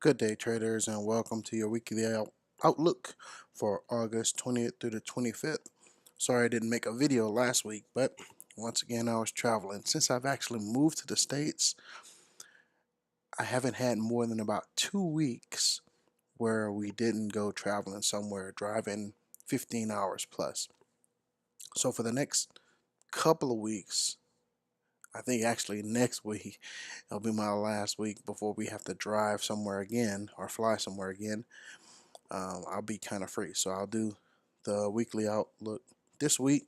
Good day, traders, and welcome to your weekly outlook for August 20th through the 25th. Sorry I didn't make a video last week, but once again, I was traveling. Since I've actually moved to the States, I haven't had more than about 2 weeks where we didn't go traveling somewhere, driving 15 hours plus. So for the next couple of weeks, I think actually next week, it'll be my last week before we have to drive somewhere again or fly somewhere again. I'll be kind of free. So I'll do the weekly outlook this week,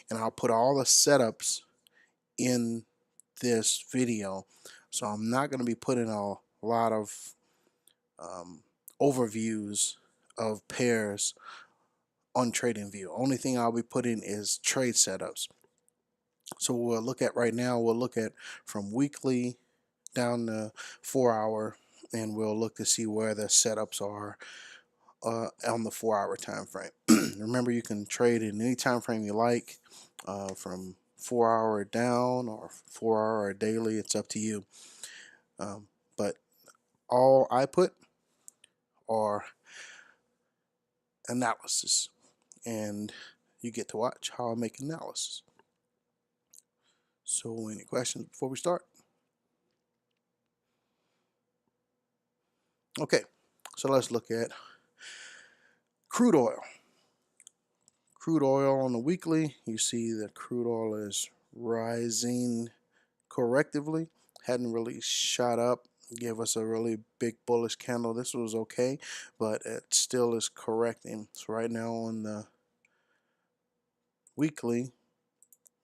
and I'll put all the setups in this video. So I'm not going to be putting a lot of um, overviews of pairs on TradingView. Only thing I'll be putting is trade setups. So we'll look at right now, we'll look at from weekly down to 4 hour, and we'll look to see where the setups are on the 4 hour time frame. Remember, you can trade in any time frame you like, from 4 hour down or 4 hour daily. It's up to you. But all I put are analysis, and you get to watch how I make analysis. So, any questions before we start? Okay, so let's look at crude oil. Crude oil on the weekly, you see that crude oil is rising correctively. Hadn't really shot up, give us a really big bullish candle. This was okay, but it still is correcting. So right now on the weekly,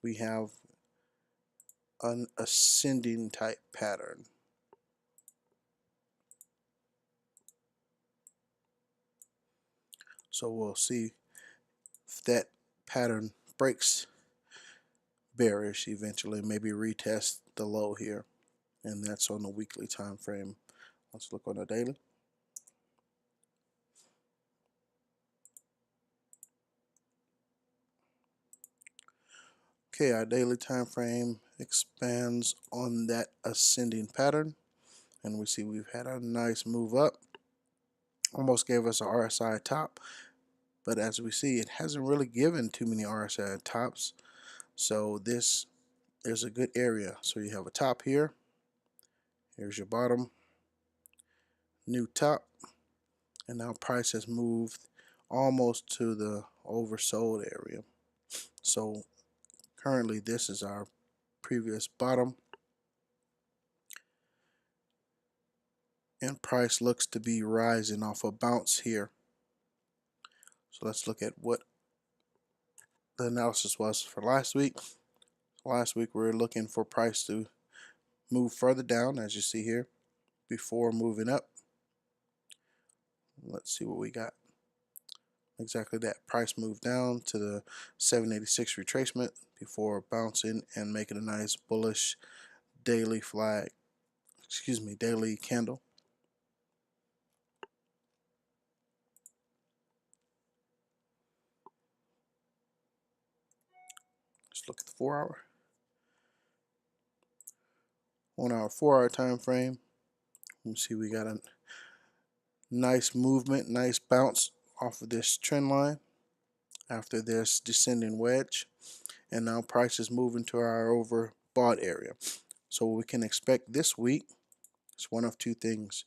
we have an ascending type pattern. So we'll see if that pattern breaks bearish eventually, maybe retest the low here, and that's on the weekly time frame. Let's look on the daily. Okay, our daily time frame expands on that ascending pattern, and we see we've had a nice move up. Almost gave us a RSI top, but as we see, it hasn't really given too many RSI tops. So this is a good area. So you have a top here. Here's your bottom, new top, and now price has moved almost to the oversold area. So currently this is our previous bottom, and price looks to be rising off a bounce here. So let's look at what the analysis was for last week. Last week we were looking for price to move further down, as you see here, before moving up. Let's see what we got. Exactly that. Price moved down to the 786 retracement before bouncing and making a nice bullish daily flag, daily candle. Let's look at the 4 hour. On our 4 hour time frame, you see we got a nice movement, nice bounce off of this trend line after this descending wedge, and now price is moving to our overbought area. So what we can expect this week is one of two things: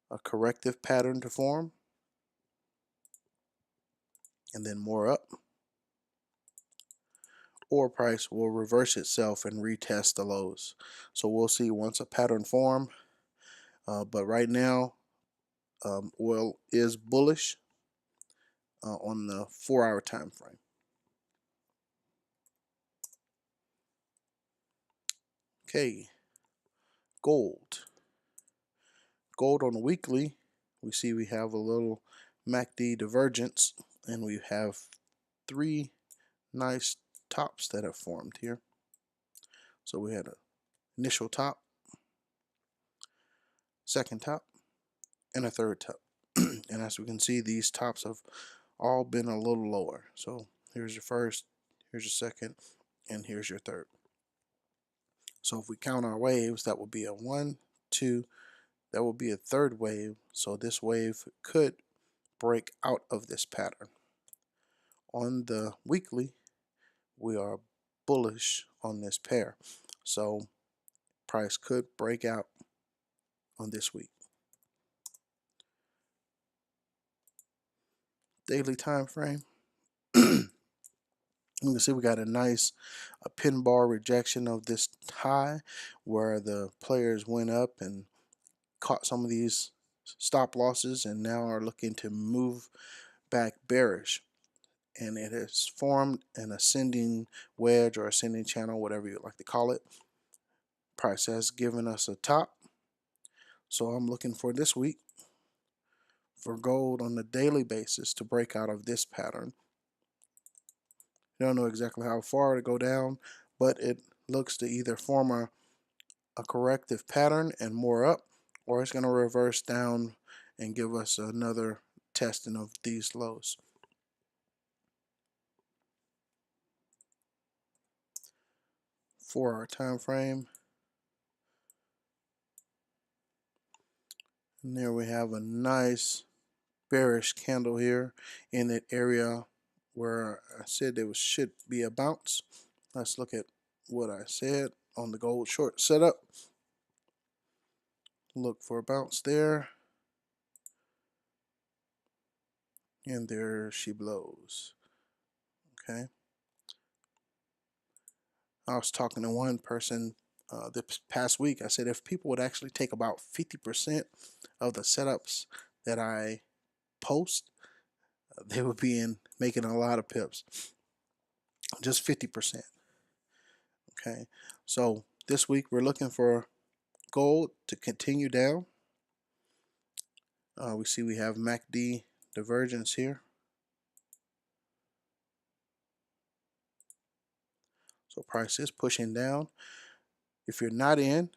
a corrective pattern to form, and then more up, or price will reverse itself and retest the lows. So we'll see once a pattern form, but right now oil is bullish on the 4 hour time frame. Okay, gold. Gold on the weekly, we see we have a little MACD divergence, and we have three nice tops that have formed here. So we had an initial top, second top, and a third top. And as we can see, these tops have all been a little lower. So here's your first, here's your second, and here's your third. So if we count our waves, that would be a 1, 2, That will be a third wave, so this wave could break out of this pattern. On the weekly, we are bullish on this pair, so price could break out on this week. Daily time frame. You can see we got a nice pin bar rejection of this high where the players went up and caught some of these stop losses and now are looking to move back bearish. And it has formed an ascending wedge or ascending channel, whatever you like to call it. Price has given us a top. So I'm looking for this week for gold on a daily basis to break out of this pattern. You don't know exactly how far to go down, but it looks to either form a corrective pattern and more up, or it's going to reverse down and give us another testing of these lows. For our time frame, and there we have a nice bearish candle here in that area where I said there should be a bounce. Let's look at what I said on the gold short setup. Look for a bounce there, and there she blows. Okay, I was talking to one person this past week. I said if people would actually take about 50% of the setups that I post, they would be making a lot of pips. Just 50%. Okay, so this week we're looking for gold to continue down. We see we have MACD divergence here. So price is pushing down. If you're not in,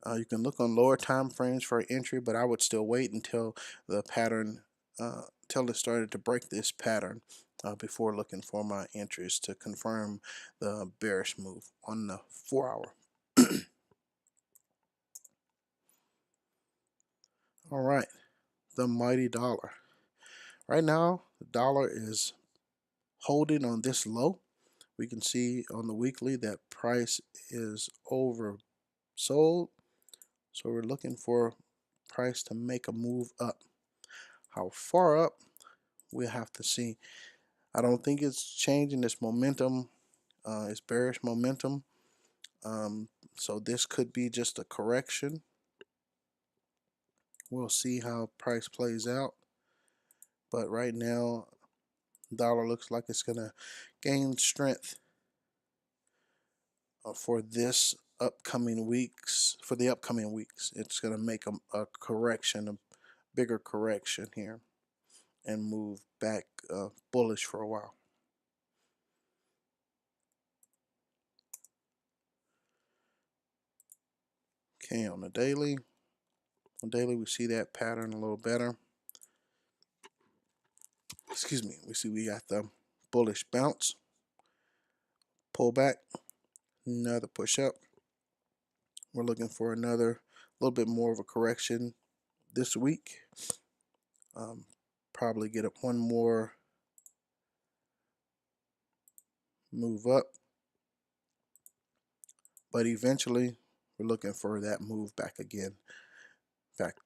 you can look on lower time frames for entry, but I would still wait until the pattern, till it started to break this pattern before looking for my entries to confirm the bearish move on the 4 hour. All right, the mighty dollar. Right now, the dollar is holding on this low. We can see on the weekly that price is oversold. So we're looking for price to make a move up. How far up, we'll have to see. I don't think it's changing this momentum. It's bearish momentum. So this could be just a correction. We'll see how price plays out. But right now, dollar looks like it's going to gain strength for this upcoming weeks. For the upcoming weeks, it's going to make a correction, a bigger correction here, and move back bullish for a while. Okay, on the daily, we see that pattern a little better. Excuse me, we see we got the bullish bounce, pull back, another push up. We're looking for another little bit more of a correction this week. Probably get up one more move up, but eventually we're looking for that move back again, back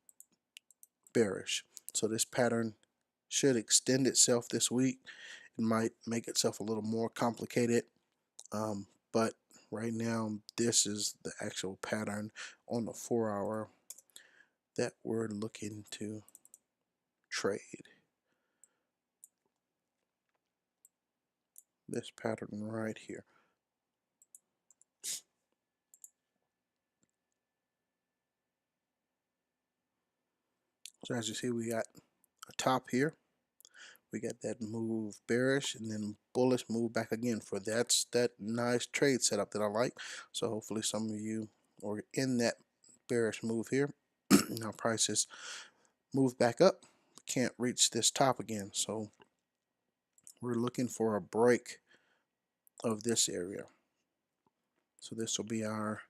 bearish. So this pattern should extend itself this week. It might make itself a little more complicated, but right now this is the actual pattern on the 4 hour that we're looking to trade. This pattern right here. So as you see, we got a top here. We got that move bearish and then bullish move back again for that nice trade setup that I like. So hopefully some of you are in that bearish move here. Now prices move back up. Can't reach this top again. So we're looking for a break of this area. So this will be our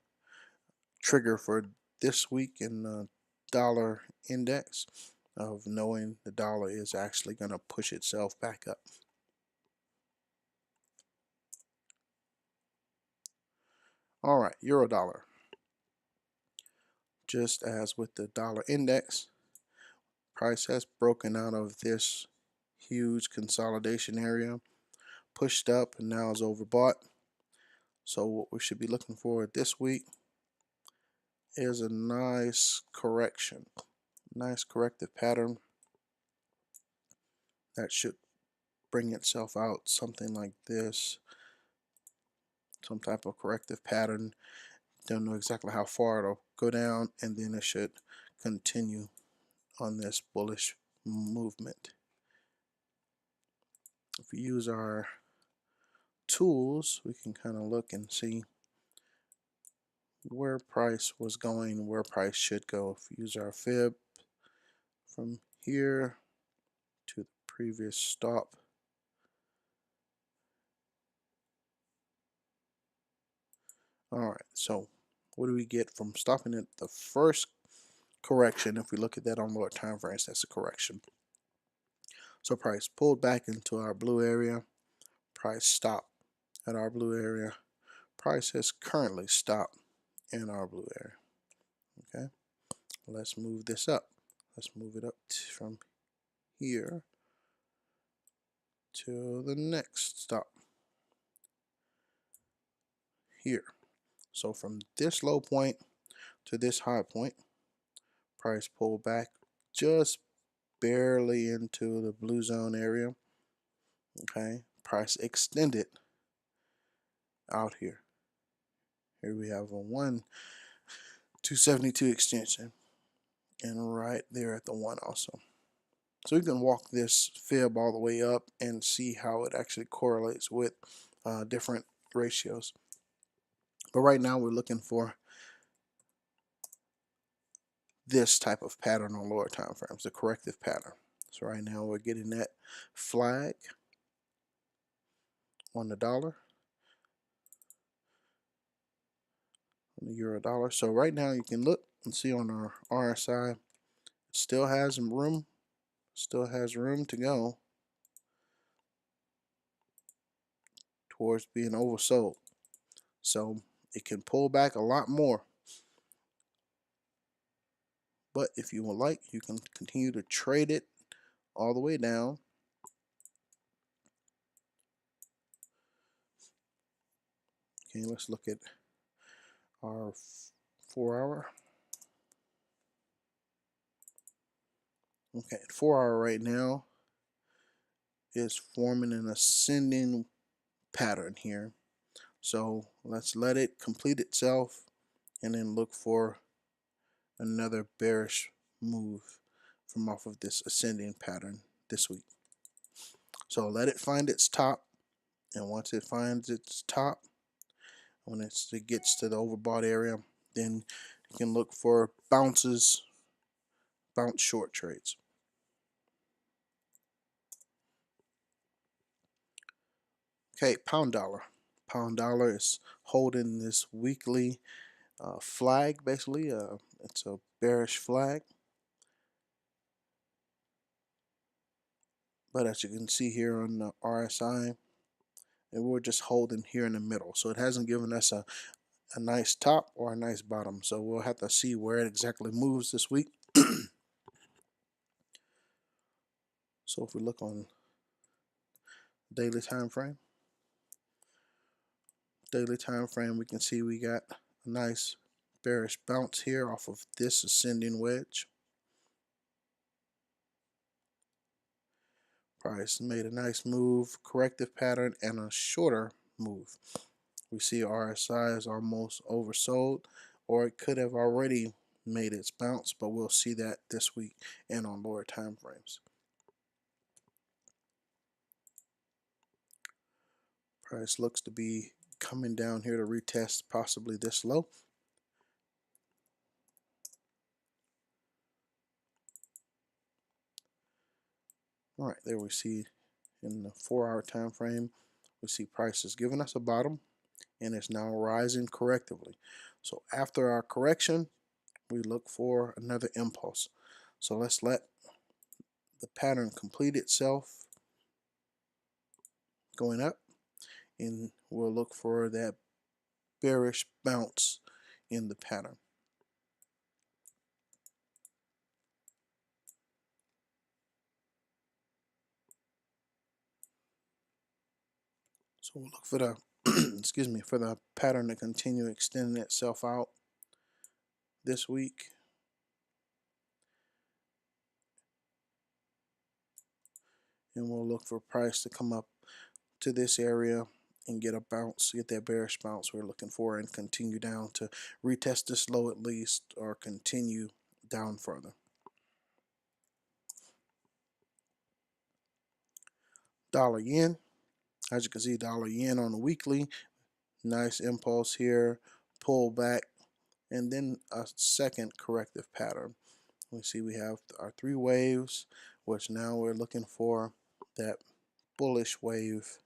trigger for this week and dollar index of knowing the dollar is actually going to push itself back up. All right, euro dollar. Just as with the dollar index, price has broken out of this huge consolidation area, pushed up, and now is overbought. So what we should be looking for this week is a nice correction, nice corrective pattern that should bring itself out something like this, some type of corrective pattern. Don't know exactly how far it'll go down, and then it should continue on this bullish movement. If we use our tools, we can kind of look and see where price was going, where price should go. If we use our fib from here to the previous stop, all right, so what do we get from stopping at the first correction? If we look at that on lower time frames, that's a correction. So price pulled back into our blue area, price stopped at our blue area, price has currently stopped in our blue area. Okay, let's move this up. Let's move it up from here to the next stop here. So from this low point to this high point, price pulled back just barely into the blue zone area. Okay, price extended out here. Here we have a 272 extension, and right there at the 1 also. So we can walk this fib all the way up and see how it actually correlates with different ratios. But right now we're looking for this type of pattern on lower time frames, the corrective pattern. So right now we're getting that flag on the dollar, on the euro dollar. So right now you can look and see on our RSI, it still has room to go towards being oversold. So it can pull back a lot more. But if you would like, you can continue to trade it all the way down. Okay, let's look at our 4-hour. Okay, 4-hour right now is forming an ascending pattern here. So let's let it complete itself and then look for another bearish move from off of this ascending pattern this week. So let it find its top, and once it finds its top, when it gets to the overbought area, then you can look for bounce short trades. Okay, pound dollar. Pound dollar is holding this weekly flag, basically. It's a bearish flag. But as you can see here on the RSI, and we're just holding here in the middle. So it hasn't given us a nice top or a nice bottom. So we'll have to see where it exactly moves this week. So if we look on daily time frame, we can see we got a nice bearish bounce here off of this ascending wedge. Price made a nice move, corrective pattern, and a shorter move. We see RSI is almost oversold, or it could have already made its bounce, but we'll see that this week and on lower time frames. Price looks to be coming down here to retest possibly this low. All right, there we see in the 4-hour time frame, we see price is giving us a bottom and it's now rising correctively. So after our correction, we look for another impulse. So let's let the pattern complete itself going up, and we'll look for that bearish bounce in the pattern. So we'll look for the excuse me, for the pattern to continue extending itself out this week. And we'll look for price to come up to this area and get a bounce, get that bearish bounce we're looking for, and continue down to retest this low at least, or continue down further. Dollar yen, as you can see, dollar yen on the weekly, nice impulse here, pull back, and then a second corrective pattern. We see we have our three waves, which now we're looking for that bullish wave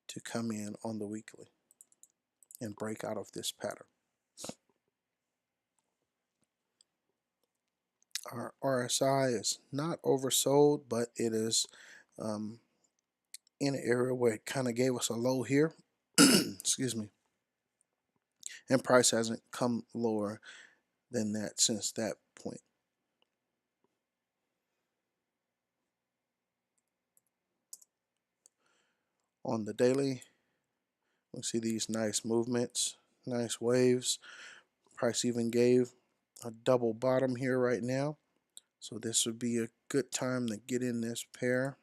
to come in on the weekly and break out of this pattern. Our RSI is not oversold, but it is in an area where it kind of gave us a low here. Excuse me. And price hasn't come lower than that since that point. On the daily, we see these nice movements, nice waves. Price even gave a double bottom here right now. So this would be a good time to get in this pair.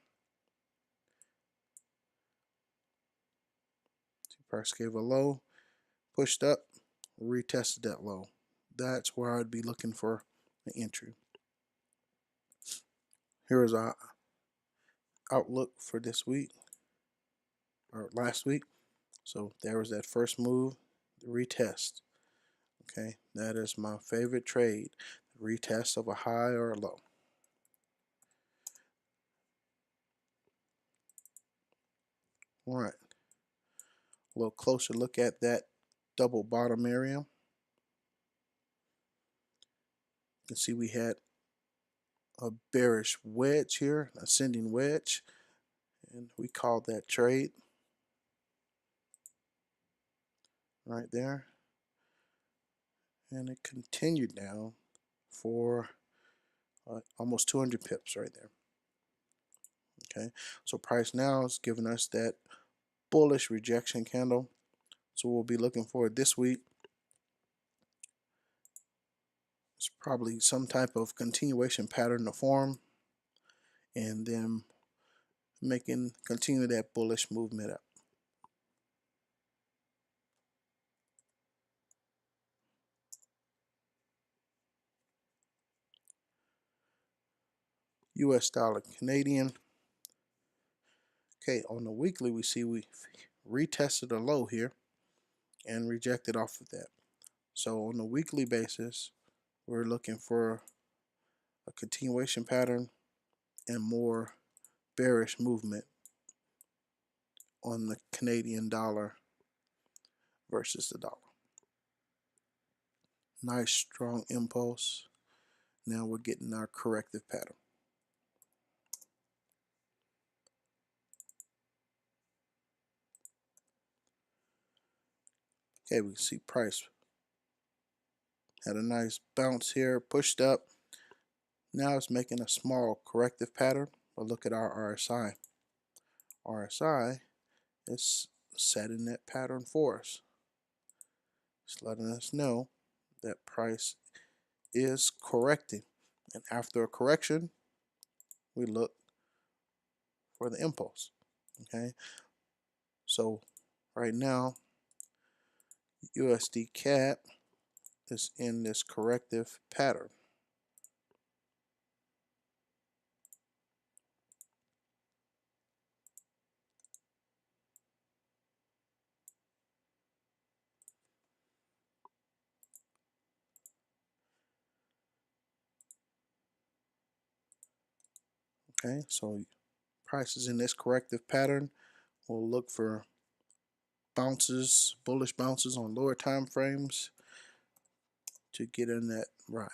Price gave a low, pushed up, retested that low. That's where I'd be looking for an entry. Here is our outlook for this week, or last week. So there was that first move, the retest. Okay, that is my favorite trade, the retest of a high or a low. All right, a little closer look at that double bottom area. You can see we had a bearish wedge here, ascending wedge, and we called that trade right there. And it continued down for almost 200 pips right there. Okay, so price now is giving us that bullish rejection candle. So we'll be looking for this week. It's probably some type of continuation pattern to form, and then continue that bullish movement up. US dollar Canadian. Okay, on the weekly we see we retested a low here and rejected off of that. So on the weekly basis, we're looking for a continuation pattern and more bearish movement on the Canadian dollar versus the dollar. Nice strong impulse. Now we're getting our corrective pattern. Okay, we can see price had a nice bounce here, pushed up. Now it's making a small corrective pattern, but look at our RSI. RSI is setting that pattern for us. It's letting us know that price is correcting. And after a correction, we look for the impulse. Okay, so right now, USD CAD is in this corrective pattern. Okay, so prices in this corrective pattern. We'll look for bounces, bullish bounces on lower time frames to get in that ride.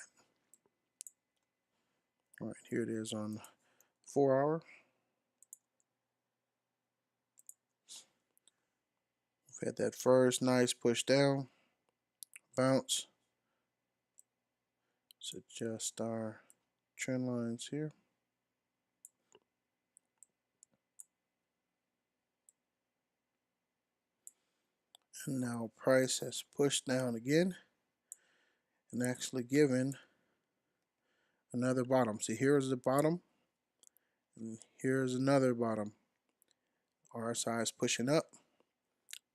All right, here it is on 4 hour. We've had that first nice push down, bounce. Let's adjust our trend lines here. And now price has pushed down again and actually given another bottom. See, here's the bottom and here's another bottom. RSI is pushing up,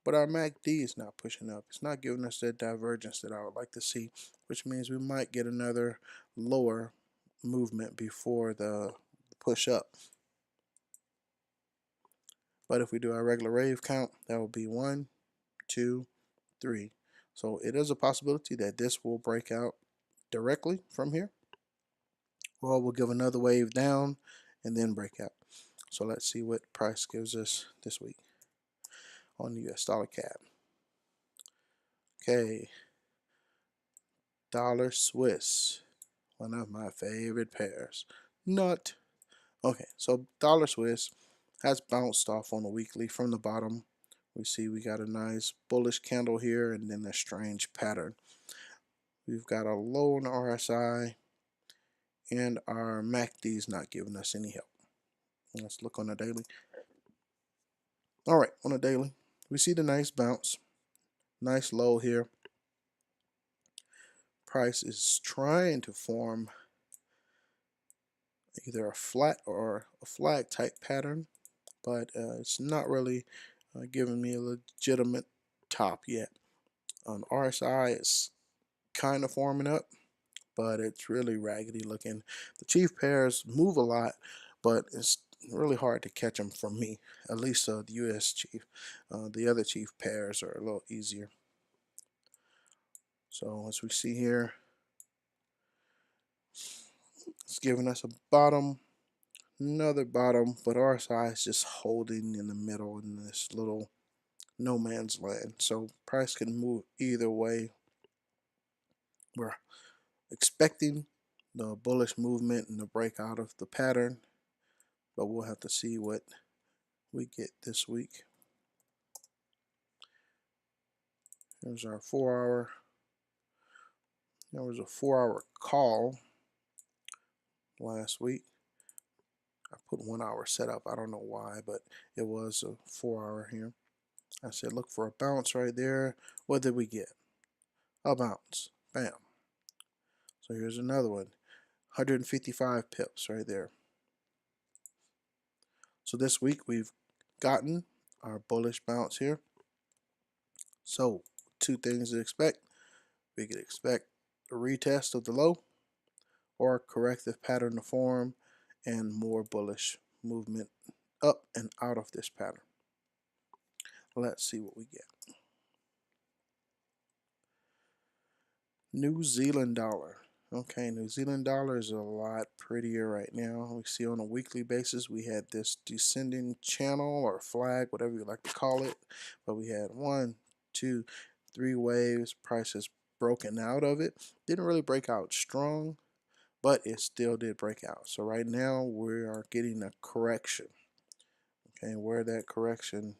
but our MACD is not pushing up. It's not giving us that divergence that I would like to see, which means we might get another lower movement before the push up. But if we do our regular wave count, that will be 1, 2, 3. So it is a possibility that this will break out directly from here, or we'll give another wave down and then break out. So let's see what price gives us this week on the US dollar CAD. Okay, dollar Swiss, one of my favorite pairs. Nut. Okay, so dollar Swiss has bounced off on the weekly from the bottom. We see we got a nice bullish candle here and then a strange pattern. We've got a low on RSI and our MACD is not giving us any help. Let's look on the daily. All right, on the daily, we see the nice bounce, nice low here. Price is trying to form either a flat or a flag type pattern, but it's not really giving me a legitimate top yet. On RSI, it's kind of forming up, but it's really raggedy looking. The chief pairs move a lot, but it's really hard to catch them from me, at least the US chief. The other chief pairs are a little easier. So as we see here, it's giving us a bottom, another bottom, but RSI is just holding in the middle in this little no man's land. So price can move either way. We're expecting the bullish movement and the breakout of the pattern, but we'll have to see what we get this week. Here's our 4 hour. There was a 4 hour call last week. I put 1 hour setup. I don't know why, but it was a 4 hour here. I said look for a bounce right there. What did we get? A bounce. Bam. So here's another one. 155 pips right there. So this week we've gotten our bullish bounce here. So two things to expect. We could expect a retest of the low or a corrective pattern to form and more bullish movement up and out of this pattern. Let's see what we get. New Zealand dollar. Okay, New Zealand dollar is a lot prettier right now. We see on a weekly basis we had this descending channel or flag, whatever you like to call it, but we had 1, 2, 3 waves. Price has broken out of it. Didn't really break out strong, but it still did break out. So right now we are getting a correction. Okay, where that correction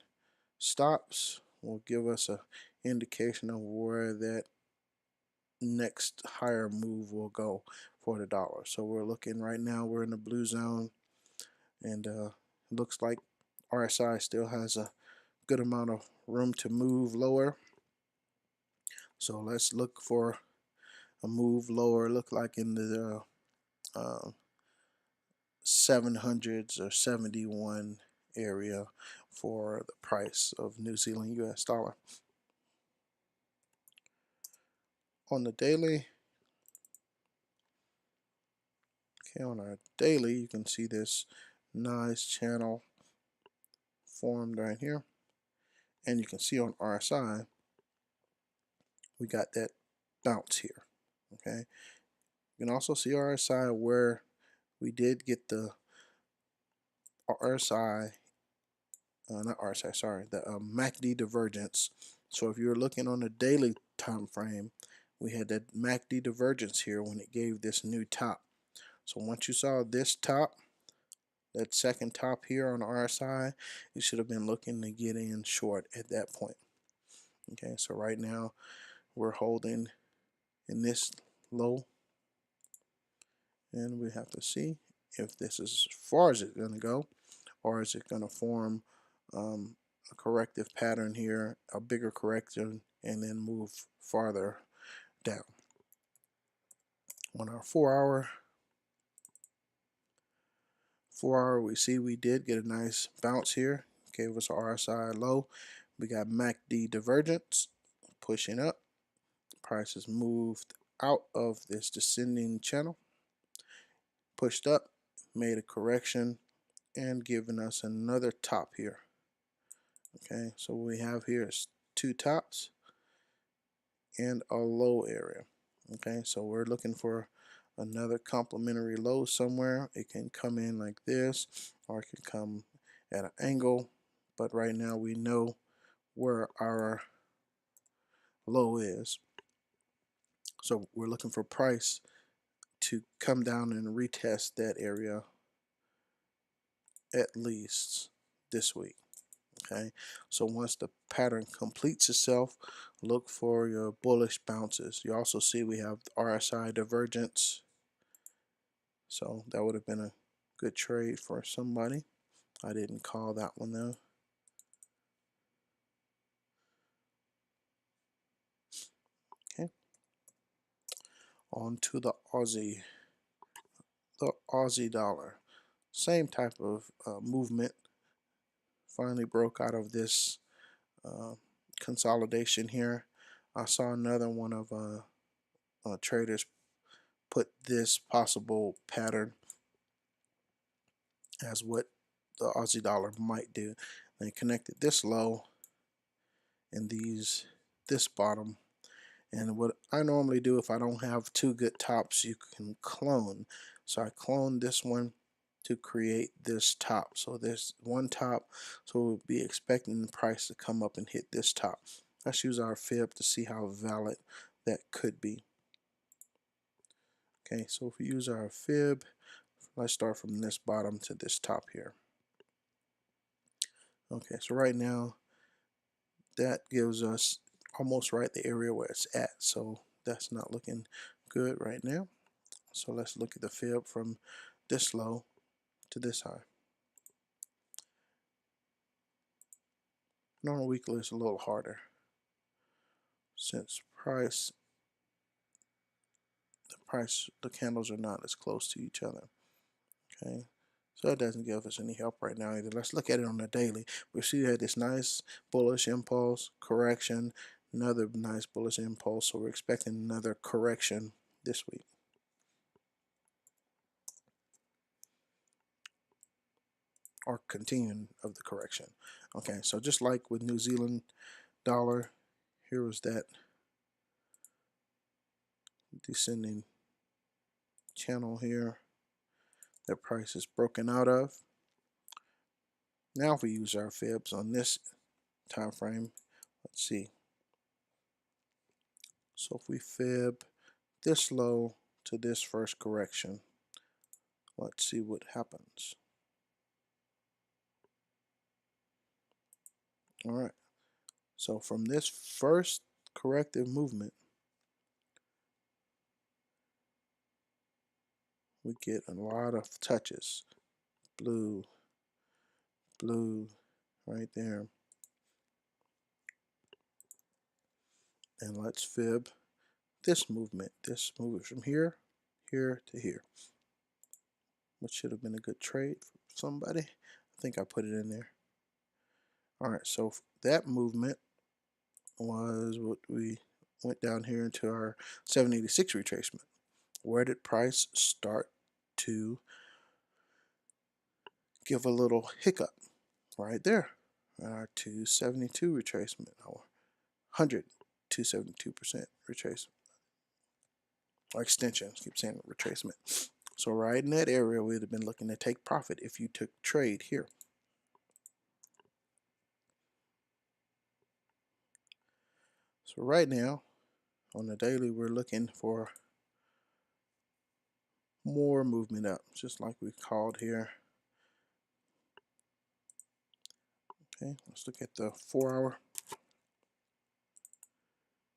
stops will give us an indication of where that next higher move will go for the dollar. So we're looking right now, we're in the blue zone, and it looks like RSI still has a good amount of room to move lower. So let's look for a move lower, look like in the 700s or 71 area for the price of New Zealand US dollar. On the daily, okay, on our daily, you can see this nice channel formed right here, and you can see on RSI we got that bounce here. Okay, you can also see RSI where we did get the RSI, not RSI, sorry, the MACD divergence. So if you're looking on the daily time frame, we had that MACD divergence here when it gave this new top. So once you saw this top, that second top here on the RSI, you should have been looking to get in short at that point. Okay, so right now we're holding in this low, and we have to see if this is as far as it's going to go, or is it going to form a corrective pattern here, a bigger correction, and then move farther down. On our 4 hour, we see we did get a nice bounce here, gave us a RSI low. We got MACD divergence pushing up. Price has moved out of this descending channel, pushed up, made a correction, and given us another top here. Okay, so what we have here is two tops and a low area. Okay, so we're looking for another complementary low somewhere. It can come in like this, or it can come at an angle, but right now we know where our low is. So we're looking for price to come down and retest that area at least this week. Okay, so once the pattern completes itself, look for your bullish bounces. You also see we have RSI divergence, so that would have been a good trade for somebody. I didn't call that one though. Okay, on to the Aussie dollar. Same type of movement. Finally broke out of this consolidation here. I saw another one of traders put this possible pattern as what the Aussie dollar might do. They connected this low and this bottom. And what I normally do if I don't have two good tops, you can clone. So I cloned this one to create this top. So there's one top, so we'll be expecting the price to come up and hit this top. Let's use our fib to see how valid that could be. Okay, so if we use our fib, let's start from this bottom to this top here. Okay, so right now that gives us almost right the area where it's at, so that's not looking good right now. So let's look at the fib from this low to this high. Normal weekly is a little harder since the candles are not as close to each other. Okay, so it doesn't give us any help right now either. Let's look at it on the daily. We see we had this nice bullish impulse, correction, another nice bullish impulse, so we're expecting another correction this week. Or continuing of the correction. Okay, so just like with New Zealand dollar, here was that descending channel here that price is broken out of. Now if we use our fibs on this time frame, let's see. So if we fib this low to this first correction, let's see what happens. All right, so from this first corrective movement, we get a lot of touches. Blue, blue, right there. And let's fib this movement from here to here, which should have been a good trade for somebody. I think I put it in there. All right, so that movement was what we went down here into our 786 retracement. Where did price start to give a little hiccup? Right there, our 272 retracement, or 272% retracement, or extension. I keep saying retracement. So right in that area, we'd have been looking to take profit if you took trade here. So right now, On the daily, we're looking for more movement up, just like we called here. Okay, let's look at the 4 hour.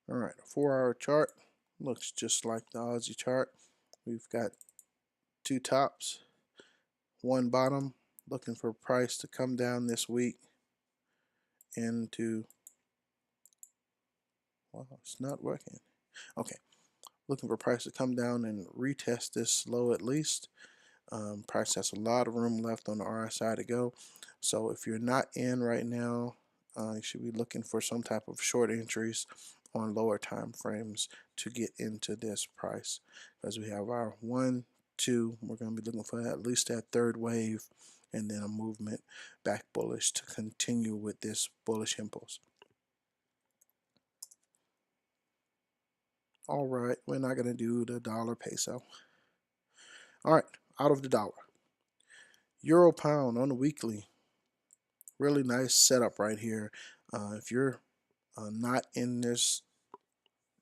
All right, a 4 hour chart looks just like the Aussie chart. We've got two tops, one bottom, looking for price to come down this week into, well, it's not working. Okay, looking for price to come down and retest this low at least. Price has a lot of room left on the RSI to go. So if you're not in right now, you should be looking for some type of short entries on lower time frames to get into this price, because we have our 1, 2. We're going to be looking for at least that third wave, and then a movement back bullish to continue with this bullish impulse. All right, we're not going to do the dollar peso. All right, out of the dollar. Euro pound on the weekly. Really nice setup right here. If you're not in this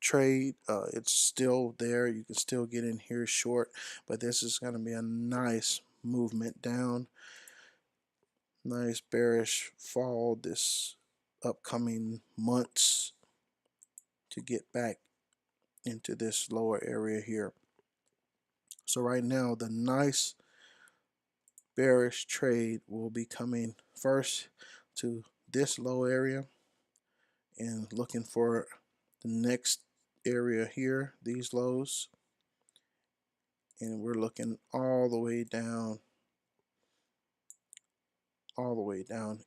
trade, it's still there. You can still get in here short, but this is going to be a nice movement down. Nice bearish fall this upcoming months to get back into this lower area here. So right now, the nice bearish trade will be coming first to this low area and looking for the next area here, these lows, and we're looking all the way down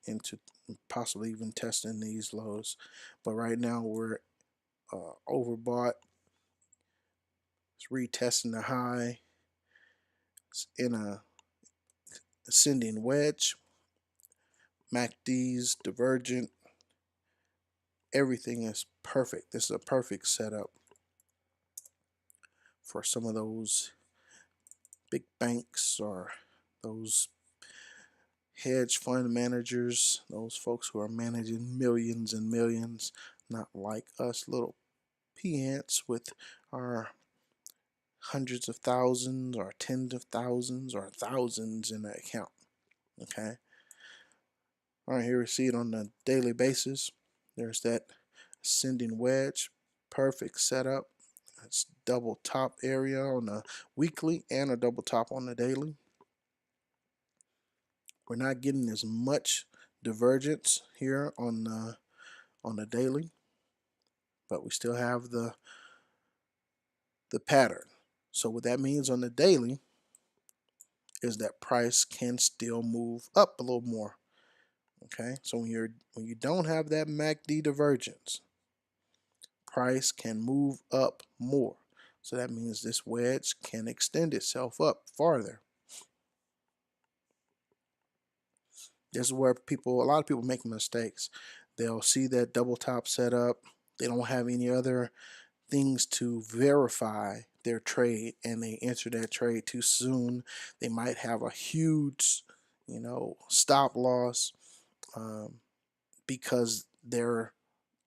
into possibly even testing these lows. But right now we're overbought. It's retesting the high. It's in a ascending wedge. MACD's divergent. Everything is perfect. This is a perfect setup for some of those big banks or those hedge fund managers, those folks who are managing millions and millions, not like us little peants with our hundreds of thousands or tens of thousands or thousands in the account. Okay. All right, here we see it on a daily basis. There's that ascending wedge, perfect setup. That's double top area on the weekly and a double top on the daily. We're not getting as much divergence here on the daily, but we still have the pattern. So what that means on the daily is that price can still move up a little more. Okay, so when you don't have that MACD divergence, price can move up more. So that means this wedge can extend itself up farther. This is where a lot of people make mistakes. They'll see that double top set up. They don't have any other things to verify their trade, and they enter that trade too soon. They might have a huge, stop loss because their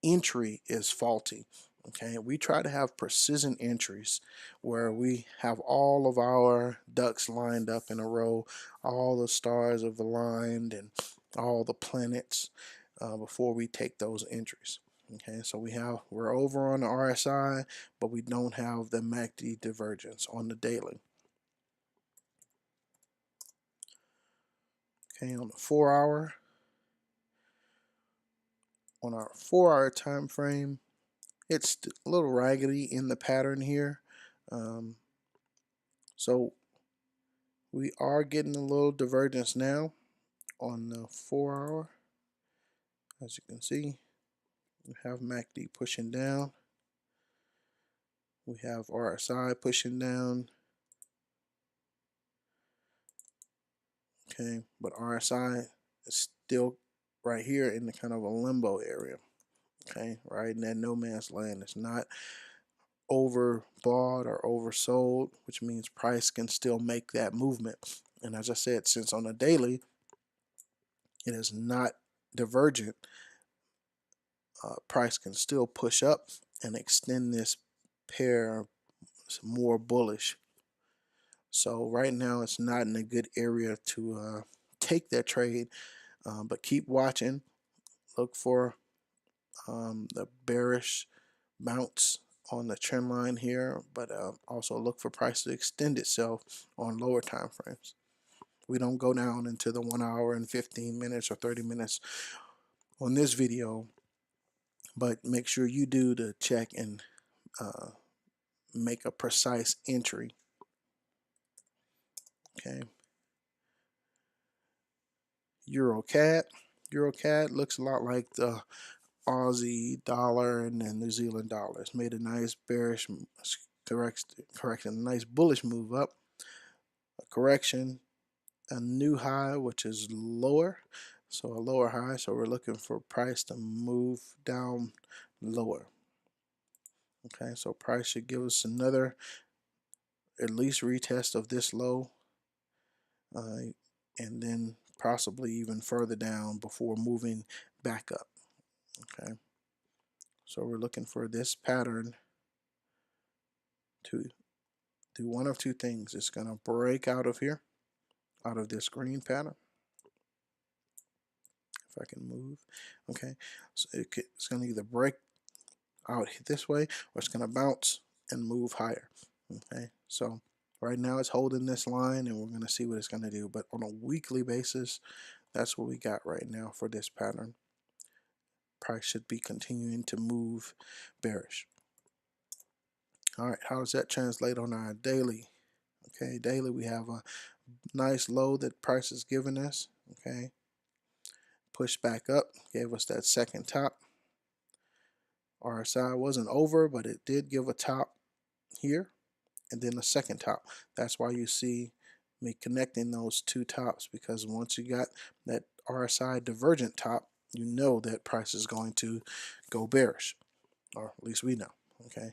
entry is faulty. Okay, we try to have precision entries where we have all of our ducks lined up in a row, all the stars have aligned, and all the planets before we take those entries. Okay, so we're over on the RSI, but we don't have the MACD divergence on the daily. Okay, on the 4 hour, on our 4 hour time frame, it's a little raggedy in the pattern here. So we are getting a little divergence now on the 4 hour. As you can see, we have MACD pushing down. We have RSI pushing down. Okay, but RSI is still right here in the kind of a limbo area. Okay, right in that no man's land. It's not overbought or oversold, which means price can still make that movement. And as I said, since on a daily it is not divergent, price can still push up and extend this pair more bullish. So right now it's not in a good area to take that trade, but keep watching. Look for the bearish bounce on the trend line here, but also look for price to extend itself on lower time frames. We don't go down into the 1 hour and 15 minutes or 30 minutes on this video, but make sure you do the check and make a precise entry. Okay. EuroCAD looks a lot like the Aussie dollar and the New Zealand dollar. It's made a nice bearish correction, a nice bullish move up, a correction, a new high, which is lower, so a lower high. So we're looking for price to move down lower. Okay, so price should give us another at least retest of this low, and then possibly even further down before moving back up. Okay, so we're looking for this pattern to do one of two things. It's going to break out of here, out of this green pattern. If I can move, okay, so it's going to either break out this way or it's going to bounce and move higher. Okay, so right now it's holding this line and we're going to see what it's going to do, but on a weekly basis, that's what we got right now for this pattern. Price should be continuing to move bearish. All right, how does that translate on our daily? Okay, daily we have a nice low that price is giving us. Okay, push back up, gave us that second top. RSI wasn't over, but it did give a top here and then a second top. That's why you see me connecting those two tops, because once you got that RSI divergent top, you know that price is going to go bearish, or at least we know. Okay,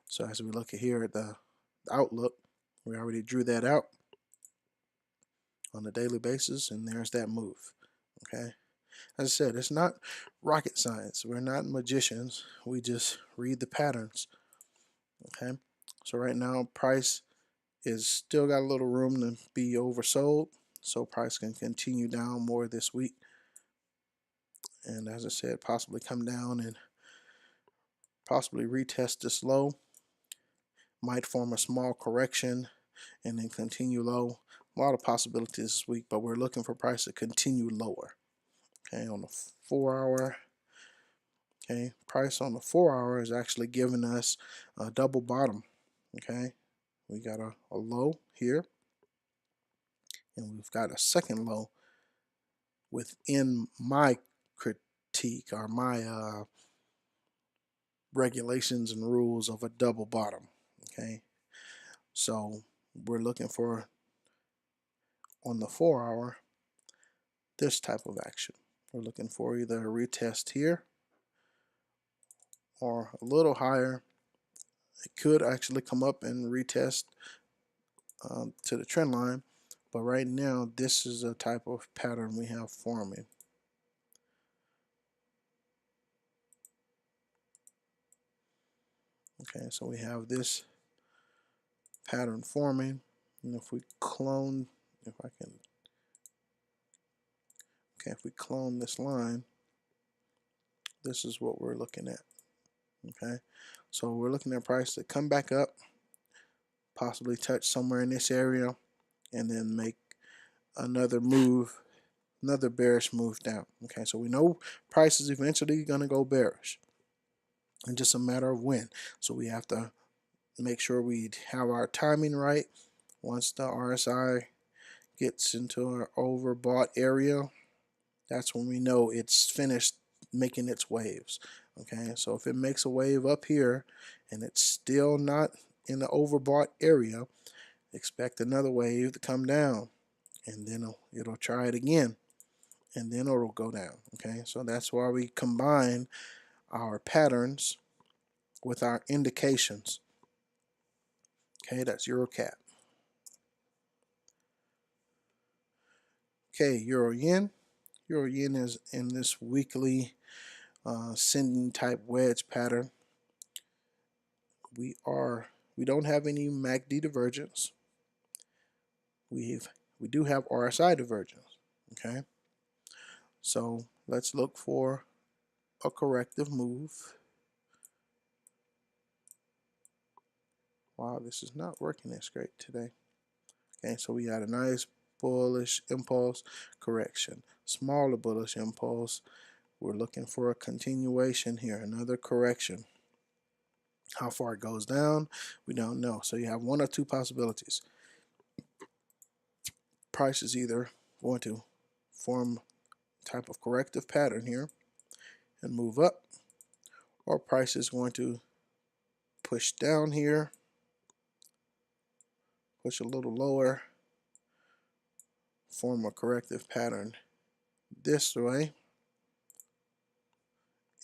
so as we look at here at the outlook, we already drew that out on a daily basis, and there's that move. Okay, as I said, it's not rocket science. We're not magicians. We just read the patterns. Okay, so right now price is still got a little room to be oversold, so price can continue down more this week, and as I said, possibly come down and possibly retest this low, might form a small correction and then continue low. A lot of possibilities this week, but we're looking for price to continue lower. Okay, on the 4 hour, okay, price on the 4 hour is actually giving us a double bottom. Okay, we got a low here and we've got a second low within my critique or my regulations and rules of a double bottom. Okay, so we're looking for on the 4 hour this type of action. We're looking for either a retest here or a little higher. It could actually come up and retest to the trend line, but right now this is a type of pattern we have forming. Okay, so we have this pattern forming, and if we clone, if I can, okay, if we clone this line, this is what we're looking at. Okay, so we're looking at price to come back up, possibly touch somewhere in this area, and then make another move, another bearish move down. Okay, so we know price is eventually going to go bearish, and just a matter of when. So we have to make sure we have our timing right. Once the RSI gets into our overbought area, that's when we know it's finished making its waves. Okay, so if it makes a wave up here and it's still not in the overbought area, expect another wave to come down, and then it'll try it again, and then it'll go down. Okay, so that's why we combine our patterns with our indications. Okay, that's EuroCAD. Okay, Euro Yen. Euro Yen is in this weekly ascending type wedge pattern. we don't have any MACD divergence. We do have RSI divergence. Okay, so let's look for a corrective move. Wow, this is not working as great today. Okay, so we had a nice bullish impulse correction, smaller bullish impulse. We're looking for a continuation here, another correction. How far it goes down, we don't know. So you have one or two possibilities. Price is either going to form type of corrective pattern here and move up, or price is going to push down here, push a little lower, form a corrective pattern this way,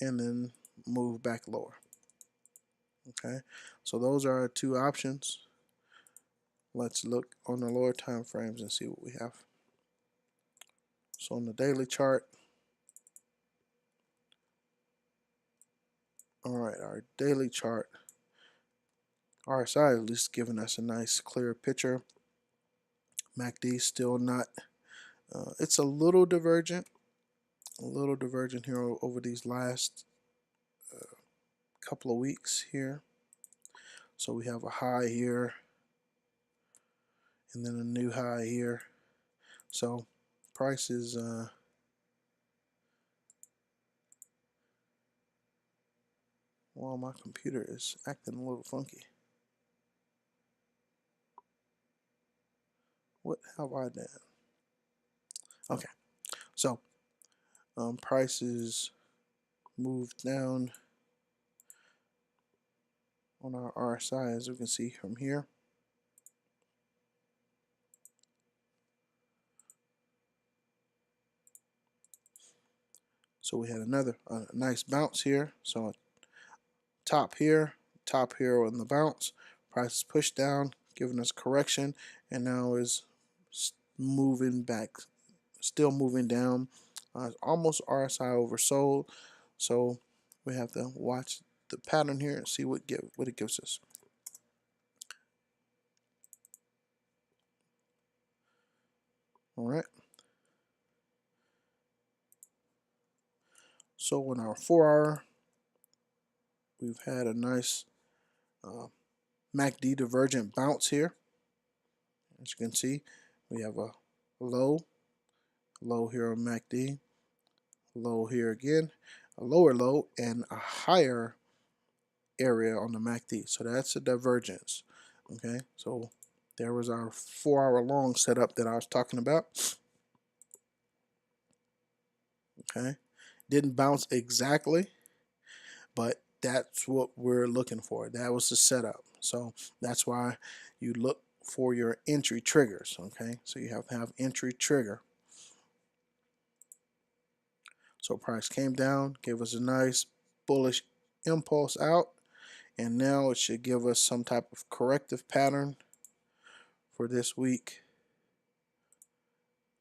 and then move back lower. Okay, so those are our two options. Let's look on the lower time frames and see what we have. So on the daily chart, all right, our daily chart, RSI is at least giving us a nice clear picture. MACD still not, it's a little divergent here over these last couple of weeks here. So we have a high here and then a new high here. So price is well, my computer is acting a little funky. What have I done? Okay, so prices moved down on our RSI, as we can see from here. So we had another nice bounce here. So top here on the bounce. Price is pushed down, giving us correction, and now is moving back, still moving down. Almost RSI oversold. So we have to watch the pattern here and see what it gives us. All right. So in our 4-hour, we've had a nice MACD divergent bounce here. As you can see, we have a low here on MACD, low here again, a lower low, and a higher area on the MACD. So that's a divergence. Okay, so there was our 4-hour long setup that I was talking about. Okay, didn't bounce exactly, but that's what we're looking for. That was the setup. So that's why you look for your entry triggers. Okay, so you have to have entry trigger. So price came down, gave us a nice bullish impulse out, and now it should give us some type of corrective pattern for this week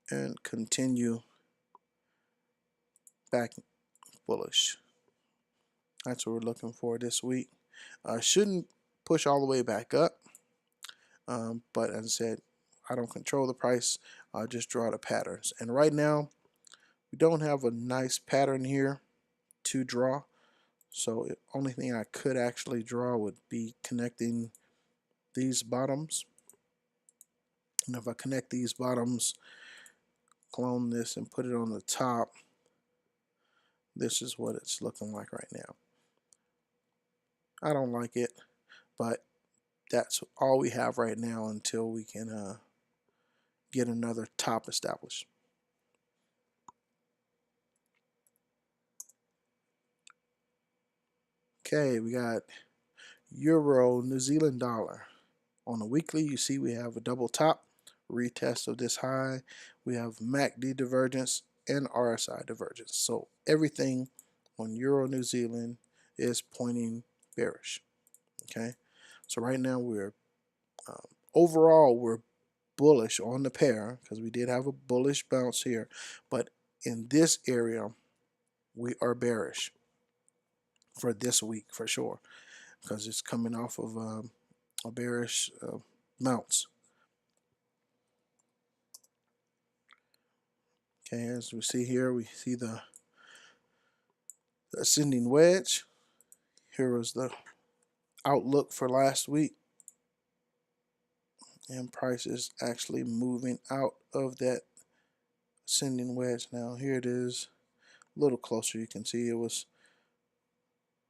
and continue back bullish. That's what we're looking for this week. Shouldn't push all the way back up, but as I said, I don't control the price. I'll just draw the patterns. And right now, we don't have a nice pattern here to draw. So the only thing I could actually draw would be connecting these bottoms. And if I connect these bottoms, clone this and put it on the top, this is what it's looking like right now. I don't like it, but that's all we have right now until we can get another top established. Okay, we got Euro, New Zealand dollar. On the weekly, you see we have a double top, retest of this high. We have MACD divergence and RSI divergence. So everything on Euro, New Zealand is pointing bearish. Okay, so right now we're overall we're bullish on the pair because we did have a bullish bounce here, but in this area we are bearish for this week for sure. because it's coming off of a bearish bounce. Okay, as we see here, we see the ascending wedge. Here was the outlook for last week, and price is actually moving out of that ascending wedge now. Here it is, a little closer. You can see it was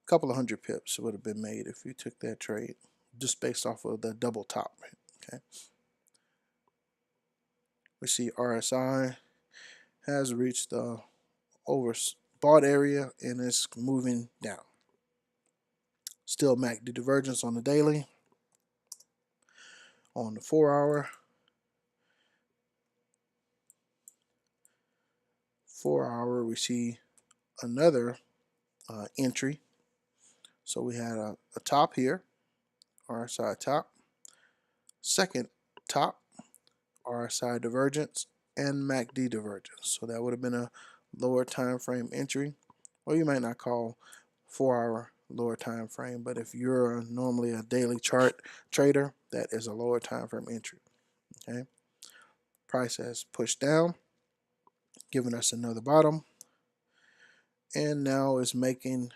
a couple of hundred pips would have been made if you took that trade, just based off of the double top. Okay, we see RSI has reached the overbought area and is moving down. Still MACD divergence on the daily. On the 4 hour, we see another entry. So we had a top here, RSI top, second top, RSI divergence, and MACD divergence. So that would have been a lower time frame entry, or you might not call 4 hour lower time frame, but if you're normally a daily chart trader, that is a lower time frame entry. Okay, price has pushed down, giving us another bottom, and now is making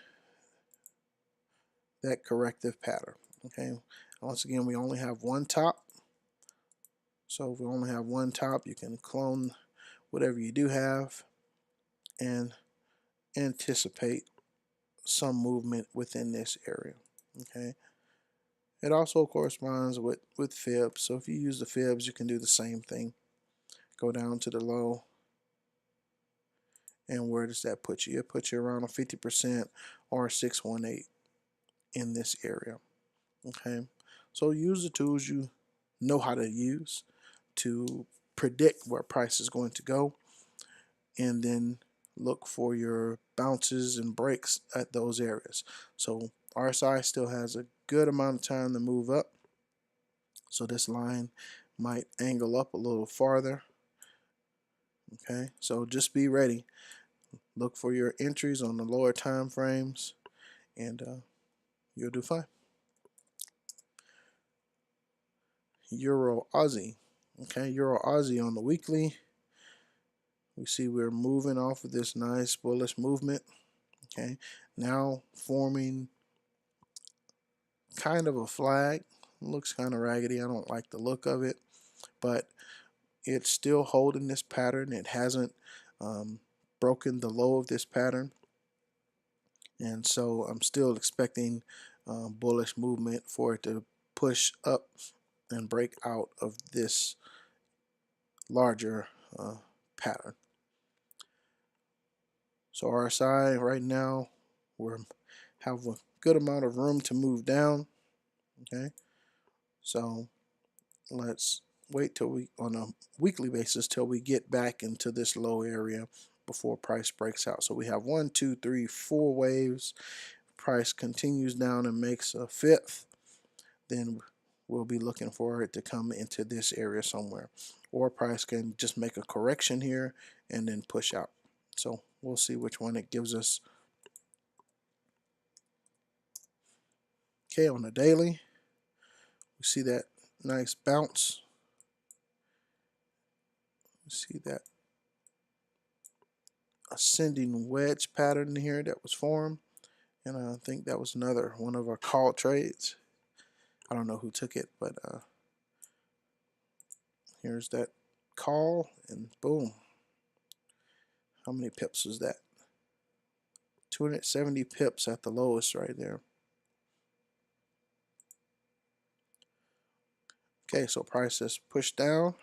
that corrective pattern. Okay, once again, we only have one top, so if we only have one top, you can clone whatever you do have and anticipate some movement within this area. Okay, it also corresponds with fibs, so if you use the fibs, you can do the same thing. Go down to the low, and where does that put you? It puts you around a 50% or 618 in this area. Okay, so use the tools you know how to use to predict where price is going to go, and then look for your bounces and breaks at those areas. So RSI still has a good amount of time to move up, so this line might angle up a little farther. Okay, so just be ready. Look for your entries on the lower time frames, and you'll do fine. Euro Aussie. Okay, Euro Aussie on the weekly. We see we're moving off of this nice bullish movement. Okay, now forming kind of a flag. It looks kind of raggedy. I don't like the look of it, but it's still holding this pattern. It hasn't broken the low of this pattern, and so I'm still expecting bullish movement for it to push up and break out of this larger pattern. So RSI right now, we have a good amount of room to move down. Okay, so let's wait till we, on a weekly basis, till we get back into this low area before price breaks out. So we have 1, 2, 3, 4 waves. Price continues down and makes a fifth, then we'll be looking for it to come into this area somewhere, or price can just make a correction here and then push out. So we'll see which one it gives us. Okay, on the daily, we see that nice bounce. We see that ascending wedge pattern here that was formed, and I think that was another one of our call trades. I don't know who took it, but here's that call, and boom. How many pips was that? 270 pips at the lowest right there. Okay, so price has pushed down.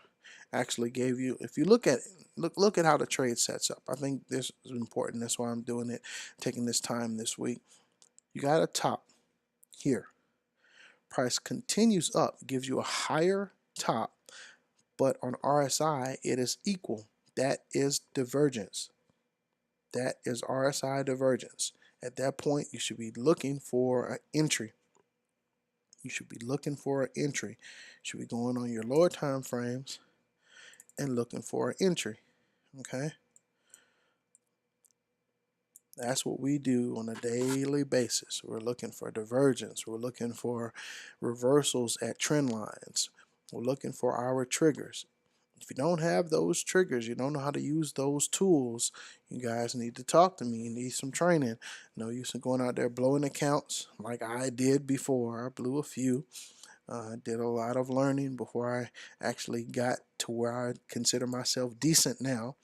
Actually gave you, if you look at look at how the trade sets up. I think this is important. That's why I'm doing it, taking this time this week. You got a top here. Price continues up, gives you a higher top, but on RSI it is equal. That is divergence. That is RSI divergence. At that point, you should be looking for an entry. You should be looking for an entry. You should be going on your lower time frames and looking for an entry. Okay. That's what we do on a daily basis. We're looking for divergence. We're looking for reversals at trend lines. We're looking for our triggers. If you don't have those triggers, you don't know how to use those tools, you guys need to talk to me. You need some training. No use in going out there blowing accounts like I did before. I blew a few. Did a lot of learning before I actually got to where I consider myself decent now.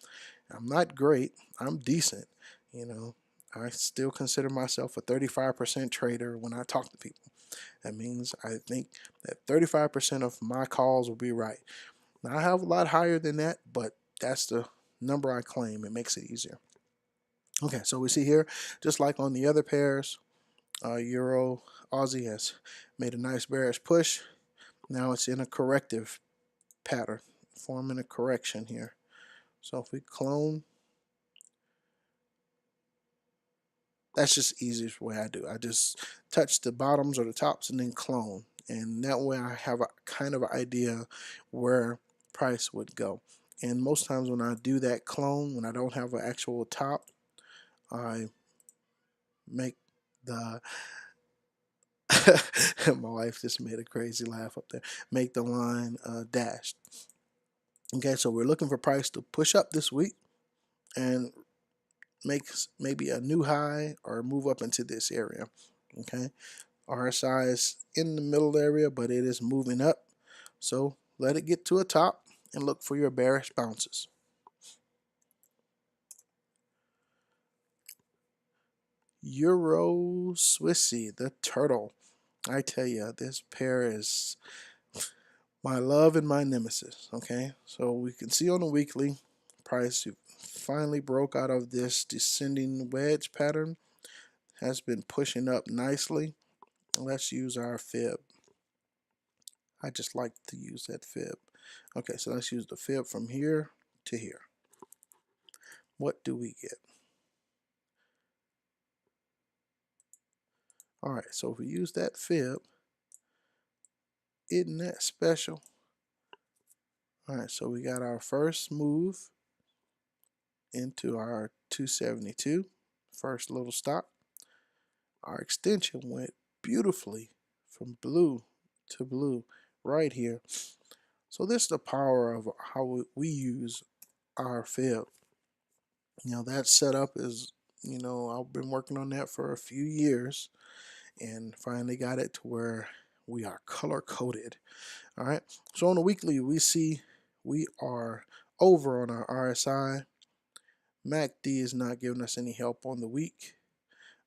I'm not great. I'm decent. You know, I still consider myself a 35% trader when I talk to people. That means I think that 35% of my calls will be right. Now, I have a lot higher than that, but that's the number I claim. It makes it easier. Okay, so we see here, just like on the other pairs, Euro Aussie has made a nice bearish push. Now it's in a corrective pattern, forming a correction here. So if we clone, that's just the easiest way I do. I just touch the bottoms or the tops and then clone. And that way I have a kind of idea where price would go. And most times when I do that clone, when I don't have an actual top, I make the my wife just made a crazy laugh up there. Make the line dashed. Okay, so we're looking for price to push up this week and make maybe a new high or move up into this area. Okay, RSI is in the middle area, but it is moving up. So let it get to a top and look for your bearish bounces. Euro Swissy, the turtle. I tell you, this pair is my love and my nemesis. Okay, so we can see on the weekly price finally broke out of this descending wedge pattern, has been pushing up nicely. Let's use our fib. I just like to use that fib. Okay, so let's use the fib from here to here. What do we get? All right, so if we use that fib, isn't that special? All right, so we got our first move into our 272, first little stop. Our extension went beautifully from blue to blue right here. So this is the power of how we use our fib. You know, that setup is, I've been working on that for a few years and finally got it to where we are color coded. All right. So on the weekly, we see we are over on our RSI. MACD is not giving us any help on the week.